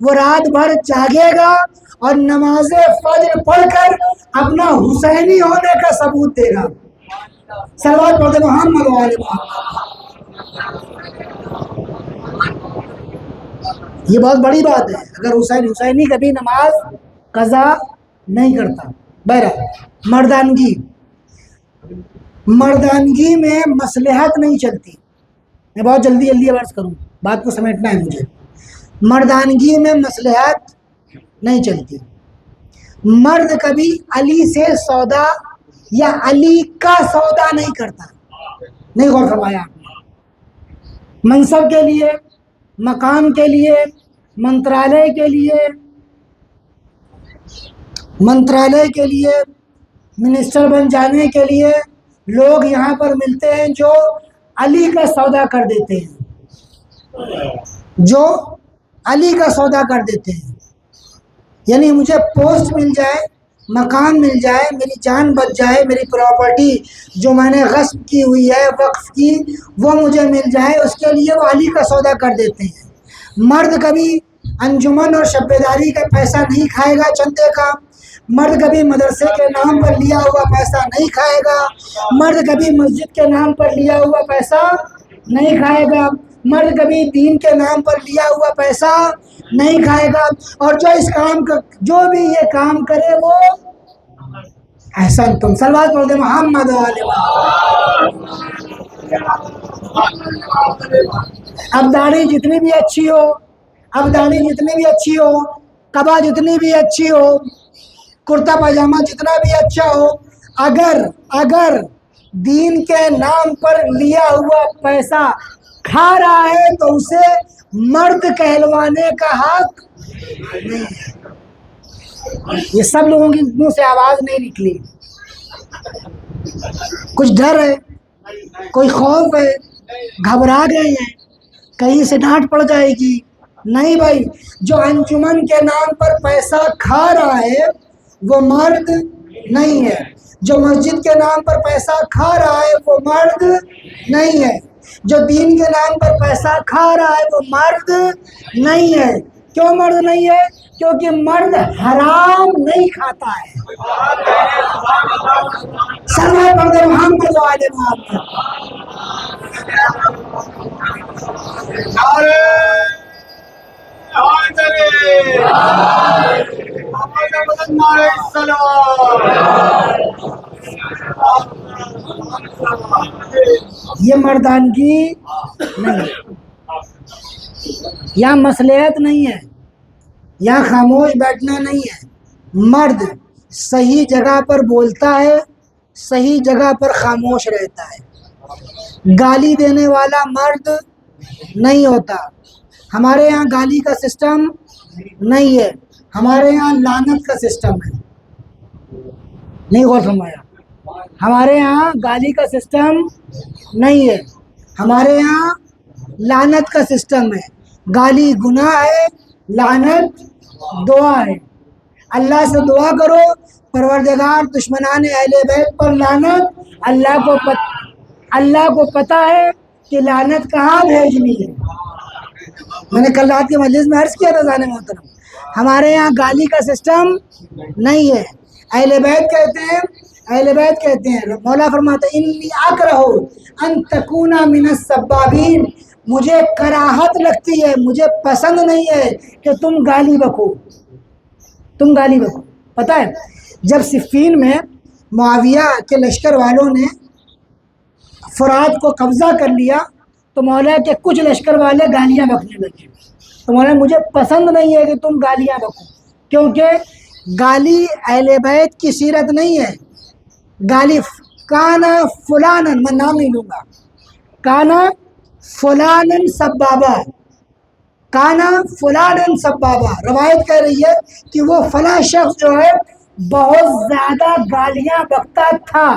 D: وہ رات بھر جاگے گا اور نماز فجر پڑھ کر اپنا حسینی ہونے کا ثبوت دے گا. صلوات پڑھتے محمد وعلى محمد. یہ بہت بڑی بات ہے. اگر حسینی کبھی نماز قضا نہیں کرتا. بہرحال مردانگی میں مصلحت نہیں چلتی. میں بہت جلدی عرض کروں, بات کو سمیٹنا ہے مجھے. مردانگی میں مصلحت نہیں چلتی. مرد کبھی علی سے سودا یا علی کا سودا نہیں کرتا. نہیں غور فرمایا آپ نے. منصب کے لیے, مقام کے لیے, منترالے کے لیے, منسٹر بن جانے کے لیے لوگ یہاں پر ملتے ہیں جو علی کا سودا کر دیتے ہیں, جو علی کا سودا کر دیتے ہیں. یعنی مجھے پوسٹ مل جائے, مکان مل جائے, میری جان بچ جائے, میری پراپرٹی جو میں نے غصب کی ہوئی ہے وقف کی وہ مجھے مل جائے, اس کے لیے وہ علی کا سودا کر دیتے ہیں. مرد کبھی انجمن اور شب بیداری کا پیسہ نہیں کھائے گا چندے کا. مرد کبھی مدرسے کے نام پر لیا ہوا پیسہ نہیں کھائے گا. مرد کبھی مسجد کے نام پر لیا ہوا پیسہ نہیں کھائے گا. مرد کبھی دین کے نام پر لیا ہوا پیسہ نہیں کھائے گا. اور جو بھی یہ کام کرے وہ احسن تم. صلوات پڑھتے محمد وعلى محمد. اب داڑھی جتنی بھی اچھی ہو, قبا جتنی بھی اچھی ہو, کرتا پاجامہ جتنا بھی اچھا ہو, اگر دین کے نام پر لیا ہوا پیسہ کھا رہا ہے تو اسے مرد کہلوانے کا حق نہیں ہے. یہ سب لوگوں کی منہ سے آواز نہیں نکلی. کچھ ڈر ہے, کوئی خوف ہے, گھبرا گئے ہیں, کہیں سے ڈانٹ پڑ جائے گی. نہیں بھائی, جو انجمن کے نام پر پیسہ کھا رہا ہے وہ مرد نہیں ہے. جو مسجد کے نام پر پیسہ کھا رہا ہے وہ مرد نہیں ہے. جو دین کے نام پر پیسہ کھا رہا ہے وہ مرد نہیں ہے. کیوں مرد نہیں ہے؟ کیونکہ مرد حرام نہیں کھاتا ہے. صلوات پڑھتے محمد وعلى محمد.
C: نعرہ
D: یہ مردانگی نہیں ہے، یہاں مصلحت نہیں ہے، یہاں خاموش بیٹھنا نہیں ہے۔ مرد صحیح جگہ پر بولتا ہے، صحیح جگہ پر خاموش رہتا ہے، گالی دینے والا مرد نہیں ہوتا۔ ہمارے یہاں گالی کا سسٹم نہیں ہے، ہمارے یہاں لعنت کا سسٹم ہے۔ نہیں غور فرمایا؟ ہمارے یہاں گالی کا سسٹم نہیں ہے، ہمارے یہاں لعنت کا سسٹم ہے۔ گالی گناہ ہے، لعنت دعا ہے۔ اللہ سے دعا کرو پروردگار دشمنان اہل بیت پر لعنت، اللہ کو پتہ ہے کہ لعنت کہاں بھیجنی ہے۔ میں نے کل رات کے مجلس میں عرض کیا تھا ذہن محترم، ہمارے یہاں گالی کا سسٹم نہیں ہے۔ اہل بیت کہتے ہیں مولا فرماتا ہے انی اکرہ ان تکون من السبابین، مجھے کراہت لگتی ہے، مجھے پسند نہیں ہے کہ تم گالی بکو۔ پتہ ہے جب صفین میں معاویہ کے لشکر والوں نے فرات کو قبضہ کر لیا تو مولا کے کچھ لشکر والے گالیاں بکنے لگے، تو مولا مجھے پسند نہیں ہے کہ تم گالیاں بکو، کیونکہ گالی اہل بیت کی سیرت نہیں ہے۔ گالی کانا فلانن، میں نام نہیں لوں گا، کانا فلانن سبابا، کانا فلانن سبابا، روایت کہہ رہی ہے کہ وہ فلاں شخص جو ہے بہت زیادہ گالیاں بکتا تھا۔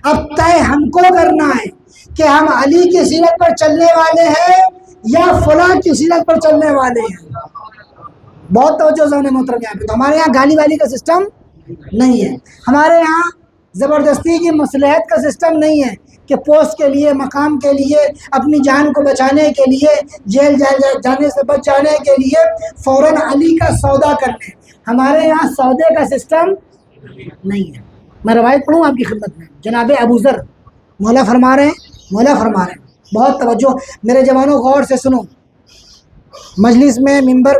D: اب طے ہم کو کرنا ہے کہ ہم علی کی سیرت پر چلنے والے ہیں یا فلاں کی سیرت پر چلنے والے ہیں۔ بہت توجہ ذہن محترم یہاں پہ، تو ہمارے یہاں گالی والی کا سسٹم نہیں ہے، ہمارے یہاں زبردستی کی مصلحت کا سسٹم نہیں ہے کہ پوسٹ کے لیے، مقام کے لیے، اپنی جان کو بچانے کے لیے، جیل جانے سے بچ جانے کے لیے فوراً علی کا سودا کرنے۔ ہمارے یہاں سودے کا سسٹم نہیں ہے۔ میں روایت پڑھوں آپ کی خدمت میں، جناب ابو ذر مولا فرما رہے ہیں، بہت توجہ میرے جوانوں غور سے سنو۔ مجلس میں ممبر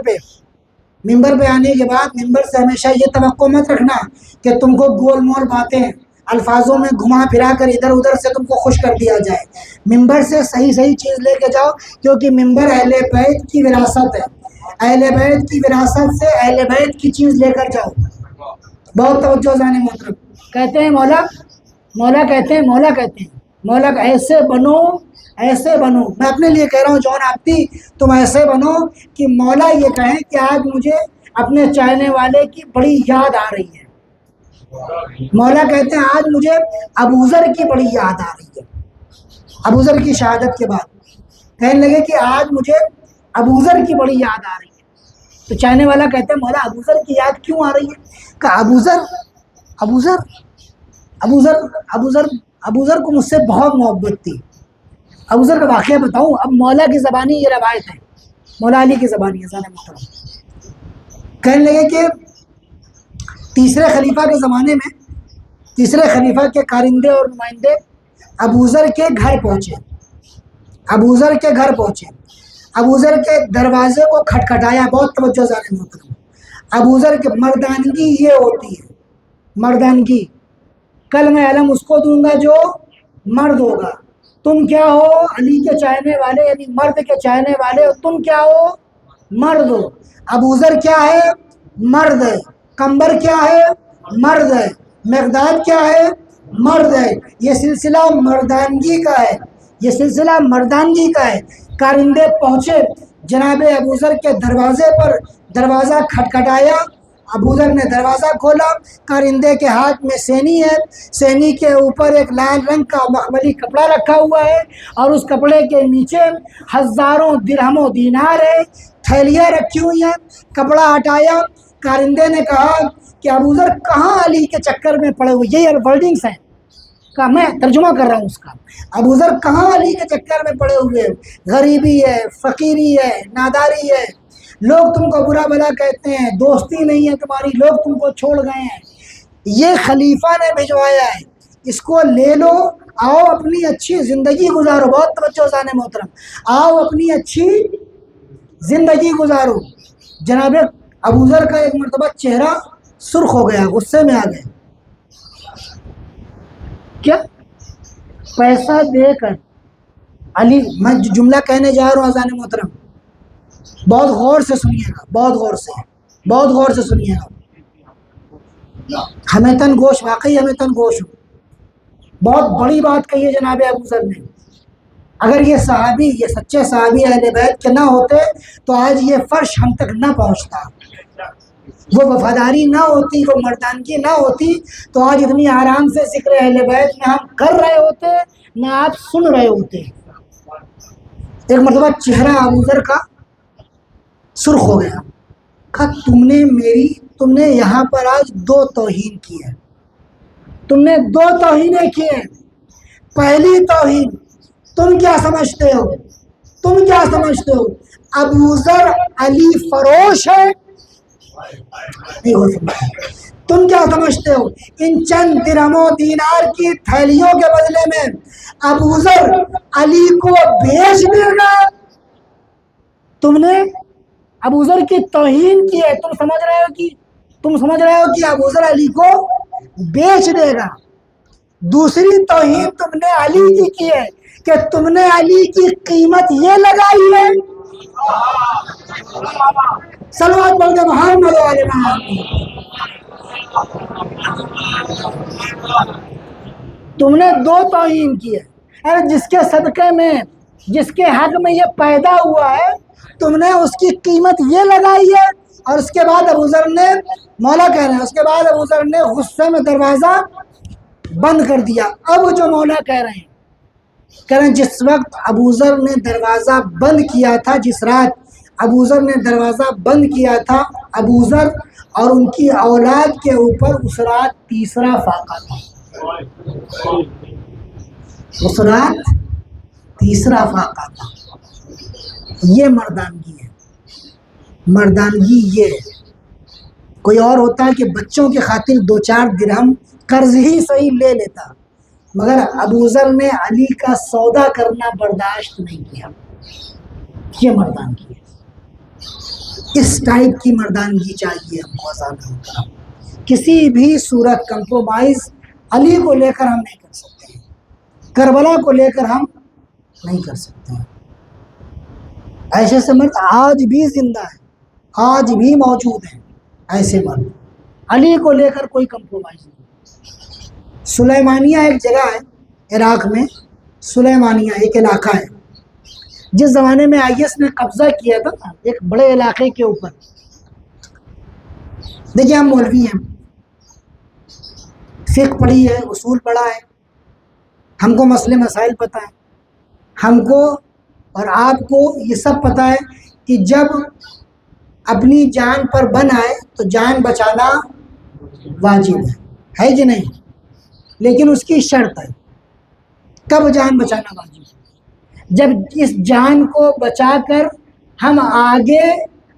D: پہ آنے کے بعد ممبر سے ہمیشہ یہ توقع مت رکھنا کہ تم کو گول مول باتیں الفاظوں میں گھما پھرا کر ادھر ادھر سے تم کو خوش کر دیا جائے۔ ممبر سے صحیح چیز لے کے جاؤ، کیونکہ ممبر اہل بیت کی وراثت ہے، اہل بیت کی وراثت سے اہل بیت کی چیز لے کر جاؤ۔ بہت توجہ ذہن محترم، کہتے ہیں مولا ایسے بنو، میں اپنے لیے کہہ رہا ہوں جون آپتی، تم ایسے بنو کہ مولا یہ کہیں کہ آج مجھے اپنے چاہنے والے کی بڑی یاد آ رہی ہے۔ مولا کہتے ہیں آج مجھے ابو ذر کی بڑی یاد آ رہی ہے۔ ابو ذر کی شہادت کے بعد کہنے لگے کہ آج مجھے ابو ذر کی بڑی یاد آ رہی ہے، تو چاہنے والا کہتے ہیں مولا ابو ذر کی یاد کیوں آ رہی ہے؟ کہ ابو ذر کو مجھ سے بہت محبت تھی۔ ابو ذر کا واقعہ بتاؤں؟ اب مولا کی زبانی یہ روایت ہے، مولا علی کی زبانی ہے ذہن محترم۔ کہنے لگے کہ تیسرے خلیفہ کے زمانے میں تیسرے خلیفہ کے کارندے اور نمائندے ابو ذر کے گھر پہنچے، ابو ذر کے دروازے کو کھٹکھٹایا۔ بہت توجہ ذہن محترم، ابو ذر کے مردانگی یہ ہوتی ہے، مردانگی، کل میں علم اس کو دوں گا جو مرد ہوگا۔ تم کیا ہو؟ علی کے چاہنے والے، یعنی مرد کے چاہنے والے، اور تم کیا ہو؟ مرد ہو۔ ابو ذر کیا ہے؟ مرد ہے۔ قمبر کیا ہے؟ مرد ہے۔ مقداد کیا ہے؟ مرد ہے۔ یہ سلسلہ مردانگی کا ہے، کارندے پہنچے جناب ابو ذر کے دروازے پر، دروازہ کھٹکھٹایا، ابو ذر نے دروازہ کھولا، کارندے کے ہاتھ میں سینی ہے، سینی کے اوپر ایک لال رنگ کا مخملی کپڑا رکھا ہوا ہے، اور اس کپڑے کے نیچے ہزاروں درہم و دینار ہے، تھیلیاں رکھی ہوئی ہیں۔ کپڑا ہٹایا، کارندے نے کہا کہ ابو ذر کہاں علی کے چکر میں پڑے ہوئے، یہ ورڈنگس ہیں، کہ میں ترجمہ کر رہا ہوں اس کا، ابو ذر کہاں علی کے چکر میں پڑے ہوئے، غریبی ہے، فقیری ہے، ناداری ہے، لوگ تم کو برا بھلا کہتے ہیں، دوستی نہیں ہے تمہاری، لوگ تم کو چھوڑ گئے ہیں، یہ خلیفہ نے بھجوایا ہے، اس کو لے لو، آؤ اپنی اچھی زندگی گزارو۔ بہت توجہ ذہن محترم، آؤ اپنی اچھی زندگی گزارو۔ جناب ابو ذر کا ایک مرتبہ چہرہ سرخ ہو گیا، غصے میں آ گئے، کیا پیسہ دے کر علی میں جو جملہ کہنے جا رہا ہوں اذان محترم بہت غور سے سنیے گا، بہت غور سے سنیے گا. ہمیں تن گوش، واقعی ہمیں تن گوش ہو. بہت بڑی بات کہی ہے جناب ابو ذر نے. اگر یہ صحابی، یہ سچے صحابی اہل بیت کے نہ ہوتے تو آج یہ فرش ہم تک نہ پہنچتا، وہ وفاداری نہ ہوتی، وہ مردانگی نہ ہوتی تو آج اتنی آرام سے ذکر اہل بیت نہ ہم کر رہے ہوتے نہ آپ سن رہے ہوتے. ایک مرتبہ چہرہ ابو ذر کا سرخ ہو گیا. کہا تم نے یہاں پر آج 2 توہین کی ہے. تم نے 2 توہینیں کی ہیں. پہلی توہین، تم کیا سمجھتے ہو ابو ذر علی فروش ہے؟ نہیں ہو سکتا. تم کیا سمجھتے ہو ان چند درہم و دینار کی تھیلیوں کے بدلے میں ابو ذر علی کو بیچ دے گا؟ تم نے ابو ذر کی توہین کی ہے. تم سمجھ رہے ہو کہ ابو ذر علی کو بیچ دے گا. دوسری توہین تم نے علی کی ہے کہ تم نے علی کی قیمت یہ لگائی ہے. صلوات پڑھ کے محمد علیہ محمد. تم نے 2 توہین کی ہے. ارے جس کے صدقے میں، جس کے حق میں یہ پیدا ہوا ہے تم نے اس کی قیمت یہ لگائی ہے. اور اس کے بعد ابو ذر نے، مولا کہہ رہے ہیں، اس کے بعد ابو ذر نے غصے میں دروازہ بند کر دیا. اب جو مولا کہہ رہے ہیں جس وقت ابو ذر نے دروازہ بند کیا تھا، جس رات ابو ذر نے دروازہ بند کیا تھا، ابو ذر اور ان کی اولاد کے اوپر اس رات تیسرا فاقہ تھا. اس رات تیسرا فاقہ تھا. یہ مردانگی ہے. مردانگی یہ ہے. کوئی اور ہوتا ہے کہ بچوں کی خاطر 2-4 درہم قرض ہی صحیح لے لیتا، مگر ابو ذر نے علی کا سودا کرنا برداشت نہیں کیا. یہ مردانگی ہے. اس ٹائپ کی مردانگی چاہیے ہم کو. کسی بھی صورت کمپرومائز علی کو لے کر ہم نہیں کر سکتے ہیں، کربلا کو لے کر ہم نہیں کر سکتے ہیں. ایسے سے مرد آج بھی زندہ ہیں، آج بھی موجود ہیں. ایسے مرد علی کو لے کر کوئی کمپرومائز نہیں. سلیمانیہ ایک جگہ ہے عراق میں، سلیمانیہ ایک علاقہ ہے. جس زمانے میں IS نے قبضہ کیا تھا ایک بڑے علاقے کے اوپر. دیکھیے ہم مولوی ہیں، فقہ پڑھی ہے، اصول پڑھا ہے، ہم کو مسئلے مسائل پتہ ہے. ہم کو اور آپ کو یہ سب پتہ ہے کہ جب اپنی جان پر بن آئے تو جان بچانا واجب ہے کہ نہیں؟ لیکن اس کی شرط ہے. کب جان بچانا واجب ہے؟ جب اس جان کو بچا کر ہم آگے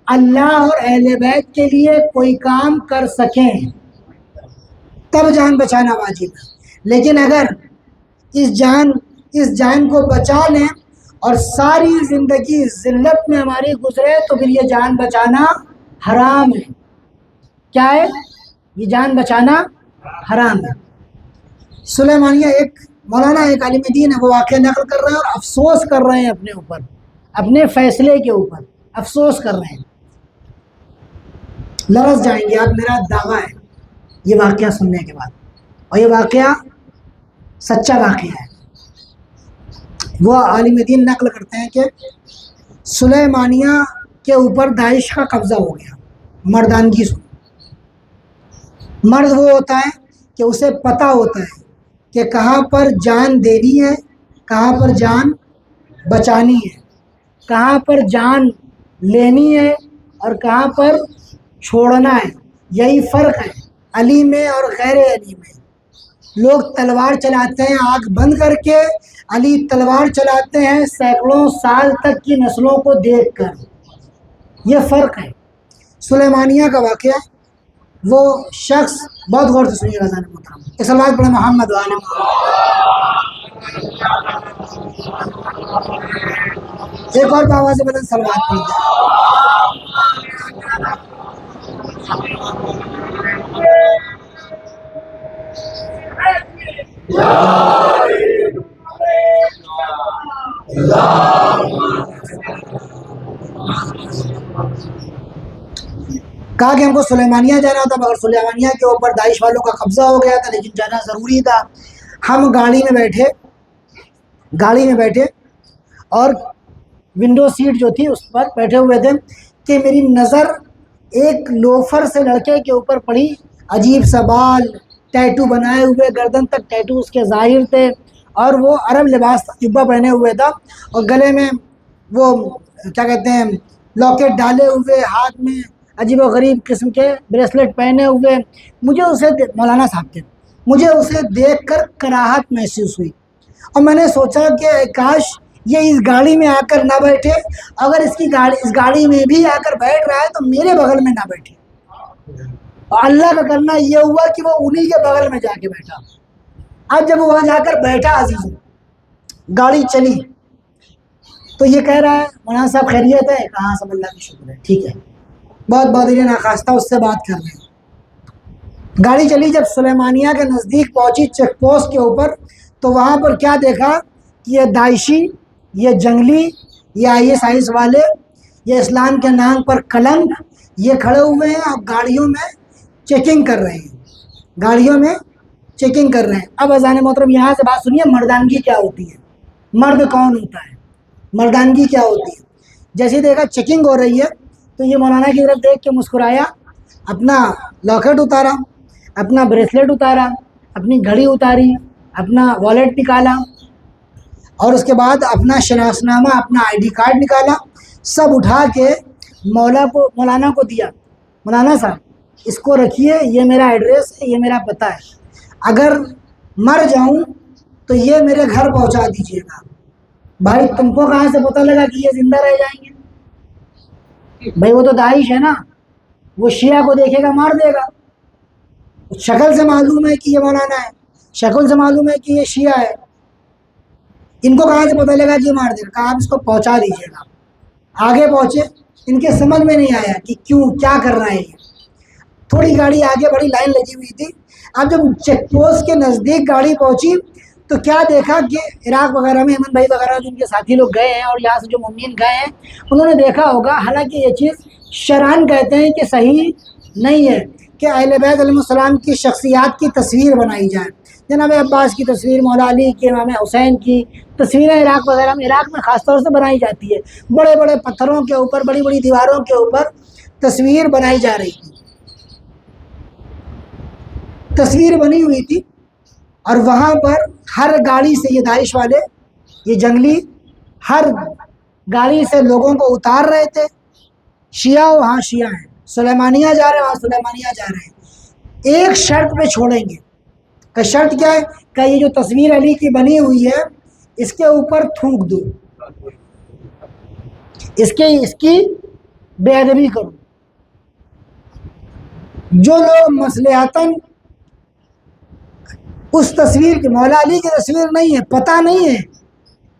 D: اللہ اور اہل بیت کے لیے کوئی کام کر سکیں تب جان بچانا واجب ہے. لیکن اگر اس جان کو بچا لیں اور ساری زندگی ذلت میں ہماری گزرے تو پھر یہ جان بچانا حرام ہے. کیا ہے؟ یہ جان بچانا حرام ہے. سلیمانیہ ایک مولانا، ایک عالم دین ہے، وہ واقعہ نقل کر رہے ہیں اور افسوس کر رہے ہیں اپنے اوپر، اپنے فیصلے کے اوپر افسوس کر رہے ہیں. لرز جائیں گے آپ، میرا دعویٰ ہے یہ واقعہ سننے کے بعد. اور یہ واقعہ سچا واقعہ ہے. وہ عالم دین نقل کرتے ہیں کہ سلیمانیہ کے اوپر داعش کا قبضہ ہو گیا. مردانگی سن. مرد وہ ہوتا ہے کہ اسے پتہ ہوتا ہے کہ کہاں پر جان دینی ہے، کہاں پر جان بچانی ہے، کہاں پر جان لینی ہے اور کہاں پر چھوڑنا ہے. یہی فرق ہے علی میں اور غیر علی میں. لوگ تلوار چلاتے ہیں آنکھ بند کر کے، علی تلوار چلاتے ہیں سینکڑوں سال تک کی نسلوں کو دیکھ کر. یہ فرق ہے. سلیمانیہ کا واقعہ، وہ شخص، بہت غور سے سنیے گا ذہن محترم. اس سلوات پڑھیں محمد وآل محمد. ایک اور آواز بلند سلوات پڑھ دیں. کہا کہ ہم کو سلیمانیہ جانا تھا، مگر سلیمانیہ کے اوپر داعش والوں کا قبضہ ہو گیا تھا، لیکن جانا ضروری تھا۔ ہم گاڑی میں بیٹھے اور ونڈو سیٹ جو تھی اس پر بیٹھے ہوئے تھے کہ میری نظر ایک لوفر سے لڑکے کے اوپر پڑی، عجیب سا بال، ٹیٹو بنائے ہوئے، گردن تک ٹیٹو اس کے ظاہر تھے، اور وہ عرب لباس جبہ پہنے ہوئے تھا، اور گلے میں وہ کیا کہتے ہیں لاکٹ ڈالے ہوئے، ہاتھ میں عجیب و غریب قسم کے بریسلٹ پہنے ہوئے۔ مولانا صاحب تھے، مجھے اسے دیکھ کر کراہت محسوس ہوئی، اور میں نے سوچا کہ کاش یہ اس گاڑی میں آ کر نہ بیٹھے، اگر اس گاڑی میں بھی آ کر بیٹھ رہا ہے تو میرے بغل میں نہ بیٹھے۔ اور اللہ کا کرنا یہ ہوا کہ وہ انہی کے بغل میں جا کے بیٹھا۔ اب جب وہ وہاں جا کر بیٹھا عزیزوں، گاڑی چلی تو یہ کہہ رہا ہے مولانا صاحب خیریت ہے؟ کہاں سب اللہ کی شکر ہے، ٹھیک ہے، بہت بہت ناخواستہ اس سے بات کر رہے ہیں۔ گاڑی چلی، جب سلیمانیہ کے نزدیک پہنچی چیک پوسٹ کے اوپر، تو وہاں پر کیا دیکھا کہ یہ داعشی، یہ جنگلی، یہ ISIS والے، یہ اسلام کے نام پر کلنک، یہ کھڑے ہوئے ہیں اور گاڑیوں میں چیکنگ کر رہے ہیں۔ اب اذان محترم یہاں سے بات سنیے، مردانگی کیا ہوتی ہے، مرد کون ہوتا ہے، مردانگی کیا ہوتی ہے۔ جیسے دیکھا چیکنگ ہو رہی ہے تو یہ مولانا کی طرف دیکھ کے مسکرایا، اپنا لاکٹ اتارا، اپنا بریسلٹ اتارا، اپنی گھڑی اتاری، اپنا والیٹ نکالا، اور اس کے بعد اپنا شناخت-نامہ، اپنا ID کارڈ نکالا، سب اٹھا کے مولانا کو دیا۔ مولانا صاحب اس کو رکھیے، یہ میرا ایڈریس ہے، یہ میرا پتہ ہے، اگر مر جاؤں تو یہ میرے گھر پہنچا دیجیے گا۔ بھائی تم کو کہاں سے پتہ لگا کہ یہ زندہ رہ جائیں گے؟ بھائی وہ تو داعش ہے نا، وہ شیعہ کو دیکھے گا مار دے گا، شکل سے معلوم ہے کہ یہ مولانا ہے، شکل سے معلوم ہے کہ یہ شیعہ ہے، ان کو کہاں سے پتہ لگا کہ یہ مار دے گا؟ کہا آپ اس کو پہنچا دیجیے گا۔ آگے پہنچے، ان کے سمجھ میں نہیں آیا کہ کیا کر رہا ہے یہ، تھوڑی گاڑی آگے بڑی، لائن لگی ہوئی تھی۔ اب جب چیک پوسٹ کے نزدیک گاڑی پہنچی تو کیا دیکھا کہ عراق وغیرہ میں احمد بھائی وغیرہ جو ان کے ساتھی لوگ گئے ہیں اور یہاں سے جو مومنین گئے ہیں، انہوں نے دیکھا ہوگا، حالانکہ یہ چیز شرعاً کہتے ہیں کہ صحیح نہیں ہے کہ اہل بیت علیہ السلام کی شخصیات کی تصویر بنائی جائے۔ جناب عباس کی تصویر، مولا علی کی، امام حسین کی تصویریں عراق وغیرہ میں، عراق میں خاص طور سے بنائی جاتی ہے، بڑے بڑے پتھروں کے اوپر، بڑی بڑی دیواروں کے اوپر تصویر بنائی جا رہی تھی، تصویر بنی ہوئی تھی، اور وہاں پر ہر گاڑی سے یہ داعش والے، یہ جنگلی، ہر گاڑی سے لوگوں کو اتار رہے تھے۔ شیعہ وہاں شیعہ ہیں، سلیمانیہ جا رہے ہیں وہاں سلیمانیہ جا رہے ہیں، ایک شرط پہ چھوڑیں گے۔ کہ شرط کیا ہے؟ کہ یہ جو تصویر علی کی بنی ہوئی ہے اس کے اوپر تھوک دو، اس کی بے ادبی کرو۔ جو لوگ مصلحتاً اس تصویر کی، مولا علی کی تصویر نہیں ہے، پتہ نہیں ہے،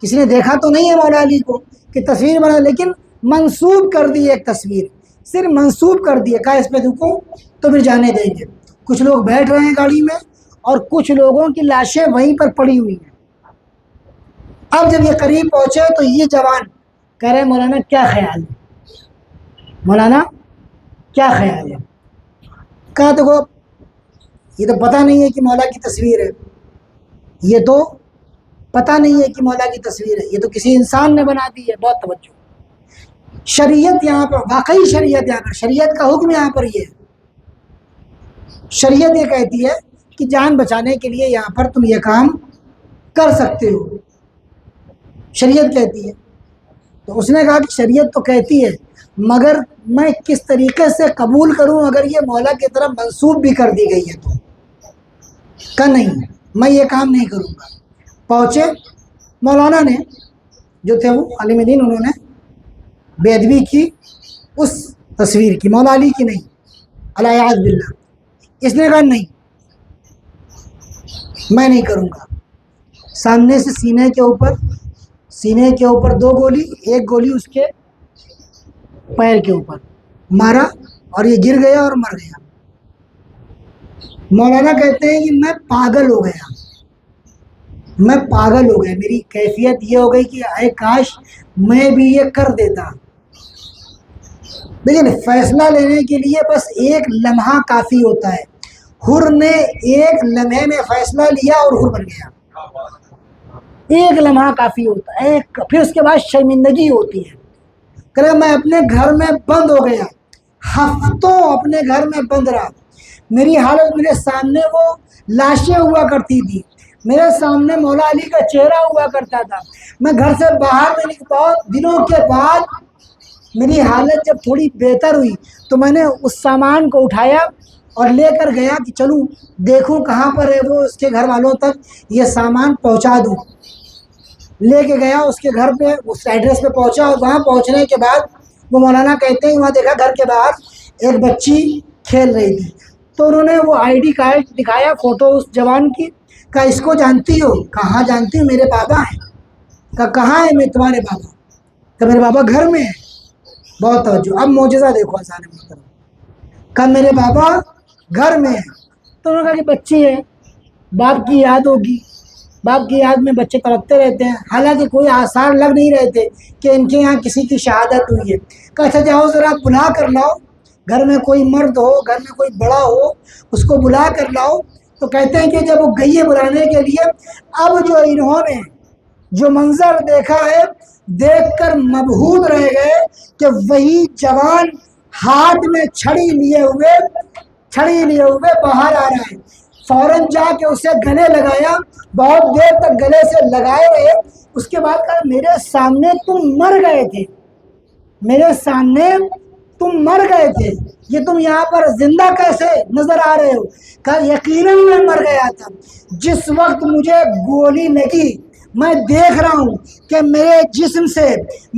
D: کسی نے دیکھا تو نہیں ہے مولا علی کو کہ تصویر بنا، لیکن منسوب کر دی ایک تصویر، صرف منسوب کر دی، کہا اس پہ دکھو تو پھر جانے دیں گے۔ کچھ لوگ بیٹھ رہے ہیں گاڑی میں اور کچھ لوگوں کی لاشیں وہیں پر پڑی ہوئی ہیں۔ اب جب یہ قریب پہنچے تو یہ جوان کہہ رہے ہیں مولانا کیا خیال ہے، مولانا کیا خیال ہے؟ کہا دیکھو یہ تو پتہ نہیں ہے کہ مولا کی تصویر ہے، یہ تو پتہ نہیں ہے کہ مولا کی تصویر ہے، یہ تو کسی انسان نے بنا دی ہے۔ بہت توجہ، شریعت یہاں پر، واقعی شریعت یہاں پر، شریعت کا حکم یہاں پر یہ ہے، شریعت یہ کہتی ہے کہ جان بچانے کے لیے یہاں پر تم یہ کام کر سکتے ہو، شریعت کہتی ہے۔ تو اس نے کہا کہ شریعت تو کہتی ہے، مگر میں کس طریقے سے قبول کروں اگر یہ مولا کی طرف منسوب بھی کر دی گئی ہے تو؟ کہ نہیں، میں یہ کام نہیں کروں گا۔ پہنچے، مولانا نے جو تھے وہ عالم دین، انہوں نے بے ادبی کی اس تصویر کی، مولا علی کی نہیں، الیاذ باللہ۔ اس نے کہا نہیں میں نہیں کروں گا۔ سامنے سے سینے کے اوپر 2 گولی، ایک گولی اس کے پیر کے اوپر مارا اور یہ گر گیا اور مر گیا۔ مولانا کہتے ہیں کہ میں پاگل ہو گیا، میں پاگل ہو گیا، میری کیفیت یہ ہو گئی کہ اے کاش میں بھی یہ کر دیتا. لیکن فیصلہ لینے کے لیے بس ایک لمحہ کافی ہوتا ہے. حر نے ایک لمحے میں فیصلہ لیا اور حر بن گیا. ایک لمحہ کافی ہوتا ہے. پھر اس کے بعد شرمندگی ہوتی ہے کہ میں اپنے گھر میں بند ہو گیا، ہفتوں اپنے گھر میں بند رہا. میری حالت، میرے سامنے وہ لاشیں ہوا کرتی تھی، میرے سامنے مولا علی کا چہرہ ہوا کرتا تھا. میں گھر سے باہر نہیں نکلا. بہت دنوں کے بعد میری حالت جب تھوڑی بہتر ہوئی تو میں نے اس سامان کو اٹھایا اور لے کر گیا کہ چلوں دیکھوں کہاں پر ہے وہ، اس کے گھر والوں تک یہ سامان پہنچا دوں. لے کے گیا اس کے گھر پہ، اس ایڈریس پہ پہنچا، اور وہاں پہنچنے کے بعد وہ مولانا کہتے ہیں وہاں دیکھا گھر کے باہر ایک بچی کھیل رہی تھی. تو انہوں نے وہ ID کارڈ دکھایا، فوٹو اس جوان کی. کہا اس کو جانتی ہو؟ کہاں جانتی ہوں، میرے بابا ہیں. کہا کہاں ہے میں تمہارے بابا؟ کہ میرے بابا گھر میں ہے. بہت توجہ، اب معجزہ دیکھو آسان محترم. کہا میرے بابا گھر میں ہے. تو انہوں نے کہا کہ بچی ہے، باپ کی یاد ہوگی، باپ کی یاد میں بچے تڑپتے رہتے ہیں. حالانکہ کوئی آثار لگ نہیں رہے تھے کہ ان کے یہاں کسی کی شہادت ہوئی ہے. کہا اچھا جاؤ ذرا بلا کر لاؤ، گھر میں کوئی مرد ہو، گھر میں کوئی بڑا ہو، اس کو بلا کر لاؤ. تو کہتے ہیں کہ جب وہ گئی ہے بلانے کے لیے، اب جو انہوں نے جو منظر دیکھا ہے دیکھ کر مبہوت رہ گئے کہ وہی جوان ہاتھ میں چھڑی لیے ہوئے باہر آ رہا ہے. فوراً جا کے اسے گلے لگایا، بہت دیر تک گلے سے لگائے رہے. اس کے بعد کہا میرے سامنے تم مر گئے تھے، میرے سامنے تم مر گئے تھے، یہ تم یہاں پر زندہ کیسے نظر آ رہے ہو؟ کہا یقیناً میں مر گیا تھا. جس وقت مجھے گولی لگی میں دیکھ رہا ہوں کہ میرے جسم سے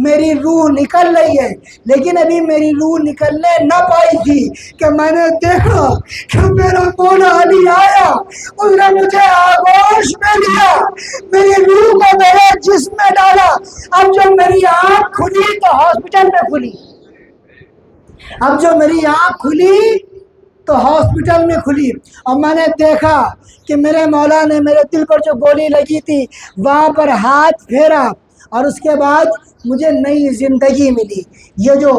D: میری روح نکل رہی ہے، لیکن ابھی میری روح نکلنے نہ پائی تھی کہ میں نے دیکھا کہ میرا مولا علی آیا، اس نے مجھے آغوش میں لیا، میری روح کو میرے جسم میں ڈالا. اب جب میری آنکھ کھلی تو ہاسپٹل میں کھلی، اب جو میری آنکھ کھلی تو ہاسپٹل میں کھلی، اور میں نے دیکھا کہ میرے مولا نے میرے دل پر جو گولی لگی تھی وہاں پر ہاتھ پھیرا، اور اس کے بعد مجھے نئی زندگی ملی. یہ جو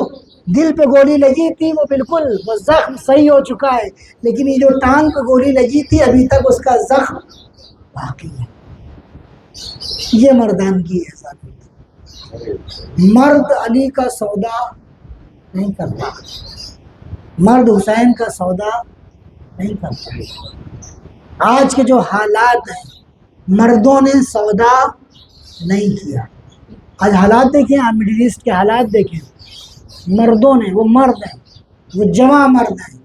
D: دل پہ گولی لگی تھی وہ بالکل وہ زخم صحیح ہو چکا ہے، لیکن یہ جو ٹانگ پہ گولی لگی تھی ابھی تک اس کا زخم باقی ہے. یہ مردانگی ہے ساتھ. مرد علی کا سودا نہیں کرتا، مرد حسین کا سودا نہیں کرتا. آج کے جو حالات ہیں مردوں نے سودا نہیں کیا. آج حالات دیکھیں، آپ مڈل ایسٹ کے حالات دیکھیں، مردوں نے، وہ مرد ہیں، وہ جوان مرد ہیں.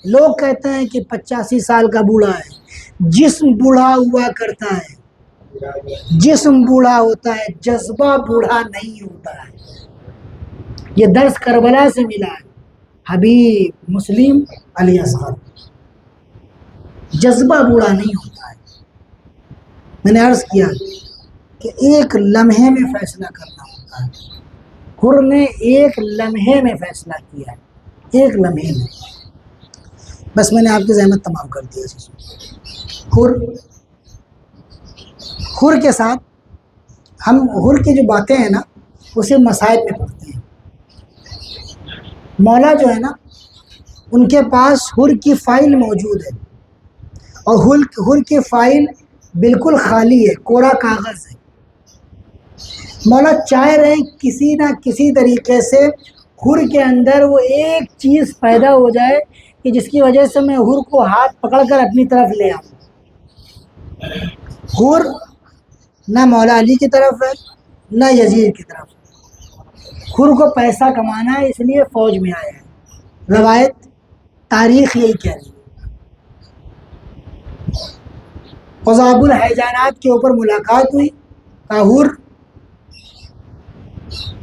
D: لوگ کہتے ہیں کہ 85 سال کا بوڑھا ہے، جسم بوڑھا ہوا کرتا ہے، جسم بوڑھا ہوتا ہے، جذبہ بوڑھا نہیں ہوتا ہے. یہ درس کربلا سے ملا ہے. حبیب مسلم علی اصغر، جذبہ بوڑھا نہیں ہوتا ہے. میں نے عرض کیا کہ ایک لمحے میں فیصلہ کرنا ہوتا ہے. حر نے ایک لمحے میں فیصلہ کیا ہے، ایک لمحے میں. بس میں نے آپ کی زحمت تمام کر دیا. حر کے ساتھ ہم حر کی جو باتیں ہیں نا اسے مسائل میں پڑھتے ہیں. مولا جو ہے نا ان کے پاس حر کی فائل موجود ہے، اور حر کی فائل بالکل خالی ہے، کوڑا کاغذ ہے. مولا چاہ رہے ہیں کسی نہ کسی طریقے سے حر کے اندر وہ ایک چیز پیدا ہو جائے کہ جس کی وجہ سے میں حر کو ہاتھ پکڑ کر اپنی طرف لے آؤں. حر نہ مولا علی کی طرف ہے نہ یزید کی طرف. حر کو پیسہ کمانا ہے، اس لیے فوج میں آیا ہے. روایت تاریخ یہی کہہ رہی ہے. قذاب الحیجانات کے اوپر ملاقات ہوئی. کہا حر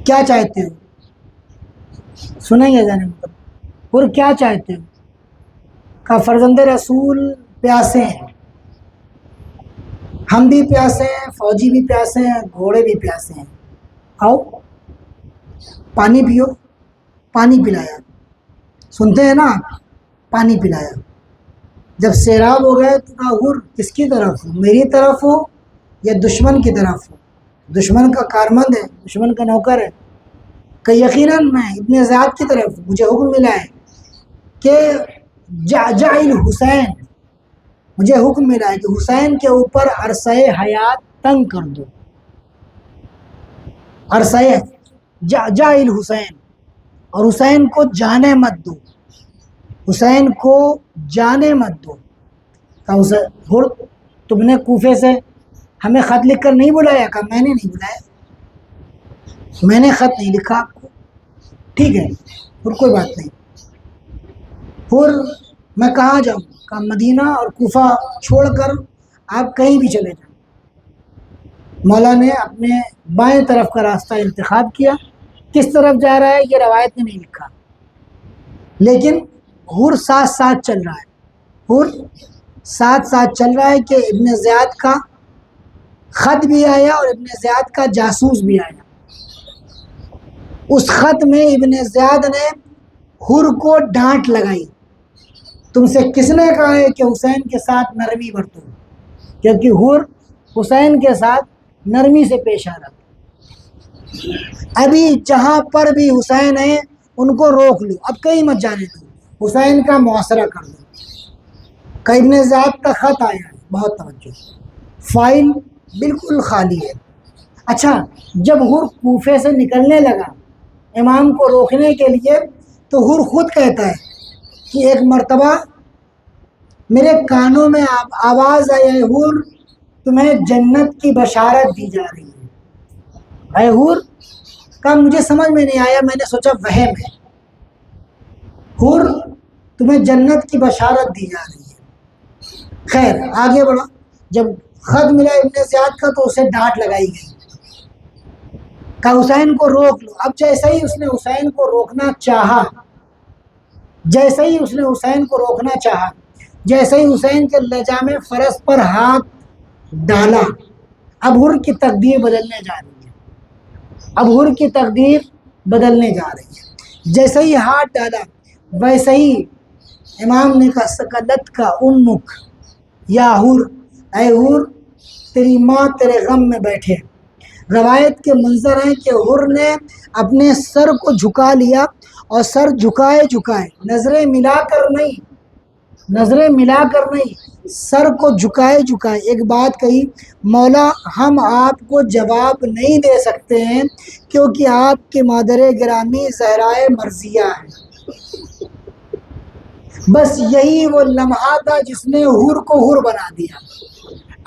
D: کیا چاہتے ہو؟ سنیں گے جانے مطلب حر کیا چاہتے ہو؟ کہا فرزند رسول پیاسے ہیں، ہم بھی پیاسے ہیں، فوجی بھی پیاسے ہیں، گھوڑے بھی پیاسے ہیں، آؤ پانی پیو. پانی پلایا. سنتے ہیں نا، پانی پلایا. جب سیراب ہو گئے تو کہا حر کس کی طرف ہو؟ میری طرف ہو یا دشمن کی طرف ہو، دشمن کا کارمند ہے، دشمن کا نوکر ہے، کہ یقیناً میں ابن زیاد کی طرف مجھے حکم ملا ہے کہ جعل حسین، مجھے حکم ملا ہے کہ حسین کے اوپر عرصہ حیات تنگ کر دو، عرصہ جعل حسین، اور حسین کو جانے مت دو، حسین کو جانے مت دو۔ کہ تم نے کوفے سے ہمیں خط لکھ کر نہیں بلایا؟ کہا میں نے نہیں بلایا، میں نے خط نہیں لکھا آپ کو، ٹھیک ہے اور کوئی بات نہیں، پھر میں کہاں جاؤں؟ کہا مدینہ اور کوفہ چھوڑ کر آپ کہیں بھی چلے جائیں۔ مولا نے اپنے بائیں طرف کا راستہ انتخاب کیا، کس طرف جا رہا ہے یہ روایت نے نہیں لکھا، لیکن حر ساتھ ساتھ چل رہا ہے، حر ساتھ ساتھ چل رہا ہے کہ ابن زیاد کا خط بھی آیا اور ابن زیاد کا جاسوس بھی آیا۔ اس خط میں ابن زیاد نے حر کو ڈانٹ لگائی، تم سے کس نے کہا ہے کہ حسین کے ساتھ نرمی برتو، کیونکہ حر حسین کے ساتھ نرمی سے پیش آ رہا، ابھی جہاں پر بھی حسین ہے ان کو روک لو، اب کہیں مت جانے دو، حسین کا محاصرہ کر دو۔ کہ ابن زیاد کا خط آیا ہے، بہت توجہ، فائل بالکل خالی ہے۔ اچھا، جب حر کوفے سے نکلنے لگا امام کو روکنے کے لیے تو حر خود کہتا ہے کہ ایک مرتبہ میرے کانوں میں آواز آئی، اے حر تمہیں جنت کی بشارت دی جا رہی ہے۔ اے حر کا مجھے سمجھ میں نہیں آیا، میں نے سوچا وہم ہے، حر تمہیں جنت کی بشارت دی جا رہی ہے۔ خیر آگے بڑھا، جب خط ملا ابن زیاد کا تو اسے ڈانٹ لگائی گئی، کہا حسین کو روک لو۔ اب جیسے ہی اس نے حسین کو روکنا چاہا، جیسے ہی اس نے حسین کو روکنا چاہا، جیسے ہی حسین کے لجام فرس پر ہاتھ ڈالا، اب حر کی تقدیر بدلنے جا رہی ہے، اب حر کی تقدیر بدلنے جا رہی ہے۔ جیسے ہی ہاتھ ڈالا ویسے ہی امام نے کہا سکلت کا امک یا حر، اے حر تیری ماں تیرے غم میں بیٹھے۔ روایت کے منظر ہیں کہ حر نے اپنے سر کو جھکا لیا، اور سر جھکائے جھکائے، نظریں ملا کر نہیں، نظریں ملا کر نہیں، سر کو جھکائے جھکائے ایک بات کہی، مولا ہم آپ کو جواب نہیں دے سکتے ہیں کیونکہ آپ کی مادر گرامی زہرائے مرضیہ ہے۔ بس یہی وہ لمحہ تھا جس نے حر کو حر بنا دیا،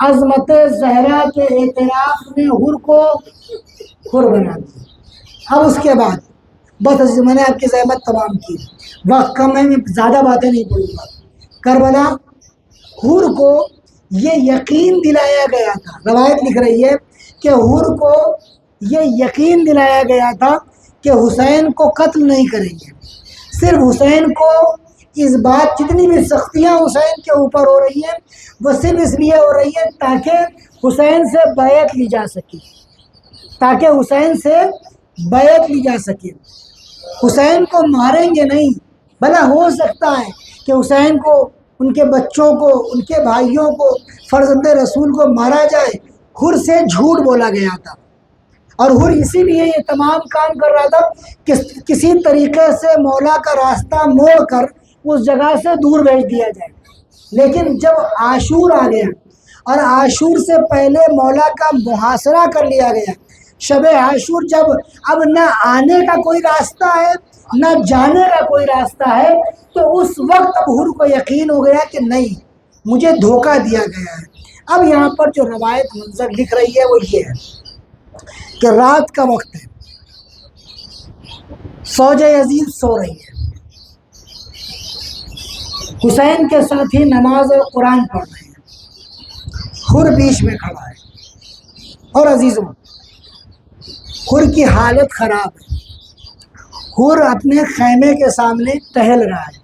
D: عظمت زہرا کے اعتراف نے حر کو حر بنا دیا۔ اب اس کے بعد بس میں نے آپ کی زحمت تمام کی، وقت کم ہے، میں زیادہ باتیں نہیں بولوں گا۔ کربلا حر کو یہ یقین دلایا گیا تھا، روایت لکھ رہی ہے کہ حر کو یہ یقین دلایا گیا تھا کہ حسین کو قتل نہیں کریں گے، صرف حسین کو اس بات، جتنی بھی سختیاں حسین کے اوپر ہو رہی ہیں وہ صرف اس لیے ہو رہی ہے تاکہ حسین سے بیعت لی جا سکے، تاکہ حسین سے بیعت لی جا سکے۔ حسین کو ماریں گے نہیں، بھلا ہو سکتا ہے کہ حسین کو، ان کے بچوں کو، ان کے بھائیوں کو، فرزند رسول کو مارا جائے، حر سے جھوٹ بولا گیا تھا، اور حر اسی لیے یہ تمام کام کر رہا تھا کہ کسی طریقے سے مولا کا راستہ موڑ کر اس جگہ سے دور بھیج دیا جائے۔ لیکن جب عاشور آ گیا اور عاشور سے پہلے مولا کا محاصرہ کر لیا گیا، شب عاشور جب اب نہ آنے کا کوئی راستہ ہے نہ جانے کا کوئی راستہ ہے، تو اس وقت اب حر کو یقین ہو گیا کہ نہیں، مجھے دھوکہ دیا گیا ہے۔ اب یہاں پر جو روایت منظر لکھ رہی ہے وہ یہ ہے کہ رات کا وقت ہے، فوج عزیز سو رہی ہے، حسین کے ساتھ ہی نماز اور قرآن پڑھ رہے ہیں، حر بیچ میں کھڑا ہے، اور عزیزوں حر کی حالت خراب ہے، حر اپنے خیمے کے سامنے ٹہل رہا ہے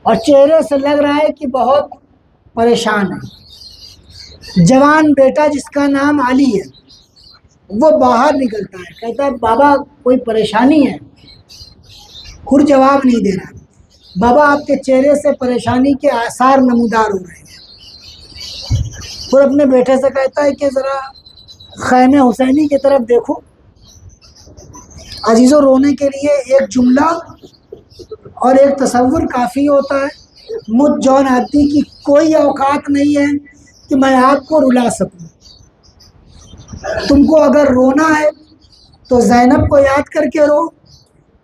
D: اور چہرے سے لگ رہا ہے کہ بہت پریشان ہے۔ جوان بیٹا جس کا نام علی ہے وہ باہر نکلتا ہے، کہتا ہے بابا کوئی پریشانی ہے؟ حر جواب نہیں دے رہا، بابا آپ کے چہرے سے پریشانی کے آثار نمودار ہو رہے ہیں۔ پھر اپنے بیٹے سے کہتا ہے کہ ذرا خیمے حسینی کی طرف دیکھو۔ عزیزوں، رونے کے لیے ایک جملہ اور ایک تصور کافی ہوتا ہے۔ مجھ جون آدمی کی کوئی اوقات نہیں ہے کہ میں آپ کو رلا سکوں۔ تم کو اگر رونا ہے تو زینب کو یاد کر کے رو،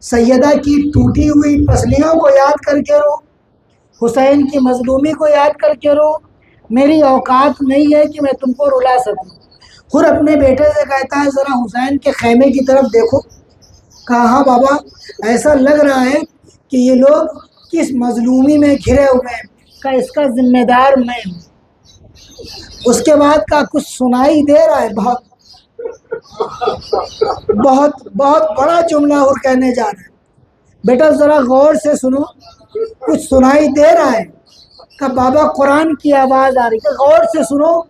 D: سیدہ کی ٹوٹی ہوئی پسلیوں کو یاد کر کے رو، حسین کی مظلومی کو یاد کر کے رو۔ میری اوقات نہیں ہے کہ میں تم کو رلا سکوں۔ پھر اپنے بیٹے سے کہتا ہے ذرا حسین کے خیمے کی طرف دیکھو۔ کہا ہاں بابا، ایسا لگ رہا ہے کہ یہ لوگ کس مظلومی میں گھرے ہوئے ہیں، کہ اس کا ذمہ دار میں ہوں۔ اس کے بعد کا کچھ سنائی دے رہا ہے، بہت بڑا جملہ اور کہنے جا رہا ہے۔ بیٹا ذرا غور سے سنو، کچھ سنائی دے رہا ہے۔ کہ بابا قرآن کی آواز آ رہی ہے، غور سے سنو،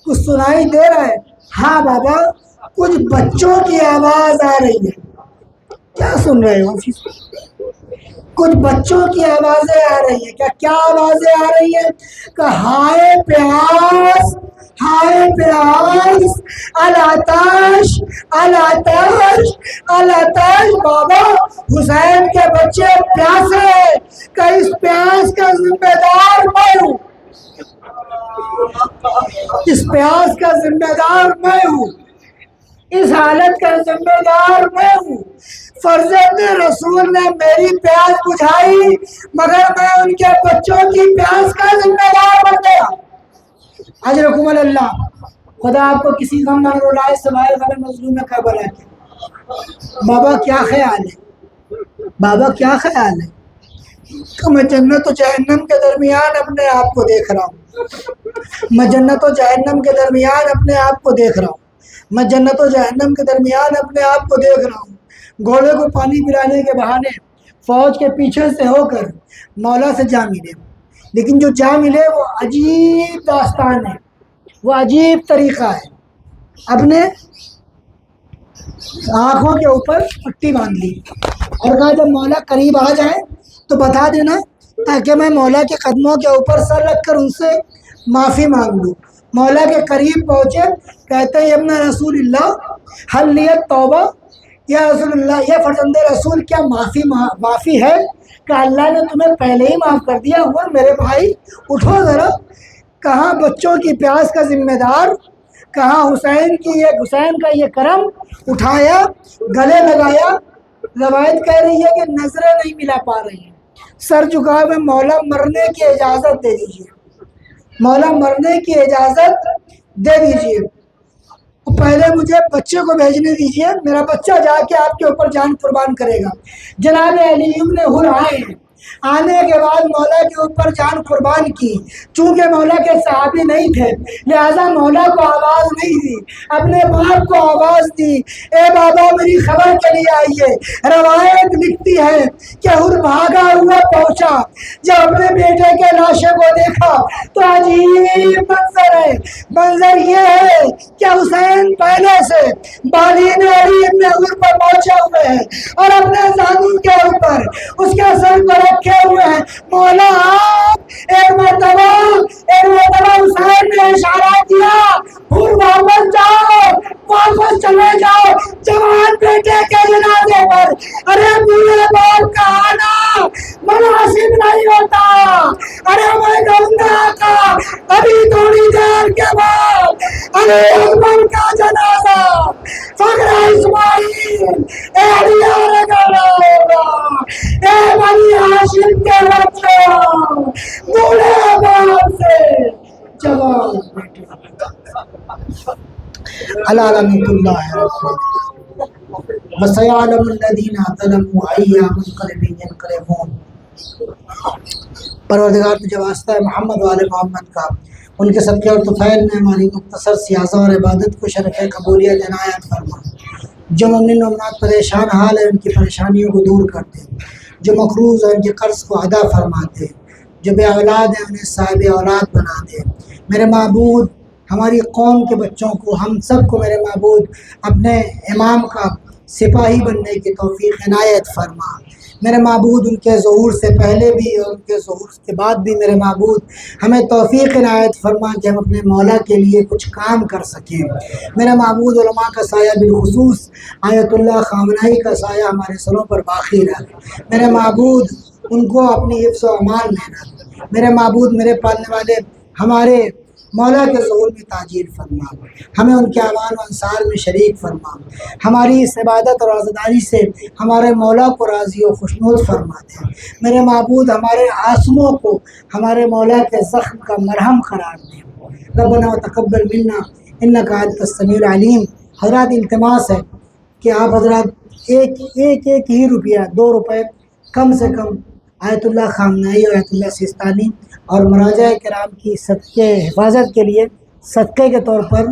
D: کچھ سنائی دے رہا ہے۔ ہاں بابا، کچھ بچوں کی آواز آ رہی ہے۔ کیا سن رہے ہو؟ کچھ بچوں کی آوازیں آ رہی ہیں۔ کیا آوازیں آ رہی ہیں؟ کہ ہائے پیاس، ہائے پیاس، الاتش، الاتش، الاتش۔ بابا، حسین کے بچے پیاسے ہیں، کہ اس پیاس کا ذمہ دار میں ہوں، اس پیاس کا ذمہ دار میں ہوں، اس حالت کا ذمہ دار میں ہوں۔ فرزند رسول نے میری پیاس بجھائی، مگر میں ان کے بچوں کی پیاس کا ذمہ دار بن گیا۔ اجرکم اللہ۔ خدا آپ کو کسی غم نہ رلائے سوائے غم مظلوم کربلا کے۔ بابا کیا خیال ہے؟ بابا کیا خیال ہے؟ کہ میں جنت و جہنم کے درمیان اپنے آپ کو دیکھ رہا ہوں، میں جنت و جہنم کے درمیان اپنے آپ کو دیکھ رہا ہوں، میں جنت و جہنم کے درمیان اپنے آپ کو دیکھ رہا ہوں۔ گھوڑے کو پانی پلانے کے بہانے فوج کے پیچھے سے ہو کر مولا سے جا ملے، لیکن جو جا ملے وہ عجیب داستان ہے، وہ عجیب طریقہ ہے۔ اپنے آنکھوں کے اوپر پٹی باندھ لی اور کہا جب مولا قریب آ جائے تو بتا دینا، تاکہ میں مولا کے قدموں کے اوپر سر رکھ کر ان سے معافی مانگ لوں۔ مولا کے قریب پہنچے، کہتے ہیں ابن رسول اللہ حل لیت توبہ، یا رسول اللہ، یا فرزند رسول، کیا معافی ہے؟ کہ اللہ نے تمہیں پہلے ہی معاف کر دیا ہوا۔ میرے بھائی اٹھو ذرا، کہاں بچوں کی پیاس کا ذمہ دار، کہاں حسین کا یہ کرم، اٹھایا، گلے لگایا۔ روایت کہہ رہی ہے کہ نظریں نہیں ملا پا رہی ہیں، سر جھکائے ہوئے، مولا مرنے کی اجازت دے دیجیے، مولا مرنے کی اجازت دے دیجیے، پہلے مجھے بچے کو بھیجنے دیجیے، میرا بچہ جا کے آپ کے اوپر جان قربان کرے گا۔ جناب علی ابن حر آئے ہیں، آنے کے بعد مولا کے اوپر جان قربان کی۔ چونکہ مولا کے صحابی نہیں تھے لہذا مولا کو آواز نہیں دی، اپنے باپ کو آواز دی، اے بابا میری خبر کے لیے آئیے۔ روایت لکھتی ہے کہ حر بھاگا ہوا پہنچا، جب اپنے بیٹے کے لاشے کو دیکھا تو عجیب منظر ہے۔ منظر یہ ہے کہ حسین پہلے سے بالین علی ابن حر پر پہنچے ہوئے ہیں اور اپنے زانوں کے اوپر اس کے سر پر رکھے ہوئے ہیں۔ مولا آپ ایک مرتبہ حسین نے اشارہ کیا، حر واپس جاؤ، واپس چلے جاؤ جوان بیٹے کے جنازے پر۔ ارے بوڑھے باپ کا آنا مناسب نہیں ہوتا۔ ارے میں کہوں گا آقا، ابھی تھوڑی دیر کے بعد علی اکبر کا جنازہ فخر اسماعیل احیاء کرنا ہوگا۔ اے بنی ہاشم کے بچوں، بوڑھے باپ سے جوان بیٹے، الا لعنۃ اللہ وسيعلم الذين ظلموا أي منقلب ينقلبون۔ پروردگار تجھے واسطہ ہے محمد وآل محمد کا، ان کے صدقے اور طفیل میں ہماری مختصر سیاضہ اور عبادت کو شرف قبولیت عنایت فرما۔ جو مومن مومنات پریشان حال ہے ان کی پریشانیوں کو دور کر دے، جو مقروض ہیں ان کے قرض کو ادا فرما دے، جو بے اولاد ہیں انہیں صاحب اولاد بنا دے۔ میرے معبود ہماری قوم کے بچوں کو، ہم سب کو میرے معبود اپنے امام کا سپاہی بننے کی توفیق عنایت فرما۔ میرے معبود ان کے ظہور سے پہلے بھی اور ان کے ظہور کے بعد بھی میرے معبود ہمیں توفیق عنایت فرما کہ ہم اپنے مولا کے لیے کچھ کام کر سکیں۔ میرے معبود علماء کا سایہ بالخصوص آیت اللہ خامنہئی کا سایہ ہمارے سروں پر باقی رکھ۔ میرے معبود ان کو اپنی حفظ و امان میں رکھ۔ میرے معبود میرے پالنے والے ہمارے مولا کے ظہور میں تاجیل فرما، ہمیں ان کے اعوان و انصار میں شریک فرما، ہماری اس عبادت اور عزاداری سے ہمارے مولا کو راضی و خوشنود فرما دے۔ میرے معبود ہمارے آسموں کو ہمارے مولا کے زخم کا مرہم قرار دے۔ ربنا تقبل منا انک انت السمیع العلیم۔ حضرات التماس ہے کہ آپ حضرات ایک ہی روپیہ 2 روپے کم سے کم آیت اللہ خامنہئی اور آیت اللہ سیستانی اور مراجع کرام کی صدقے حفاظت کے لیے صدقے کے طور پر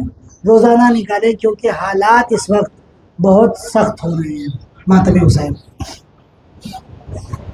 D: روزانہ نکالیں، کیونکہ حالات اس وقت بہت سخت ہو رہے ہیں۔ ماتم حسین۔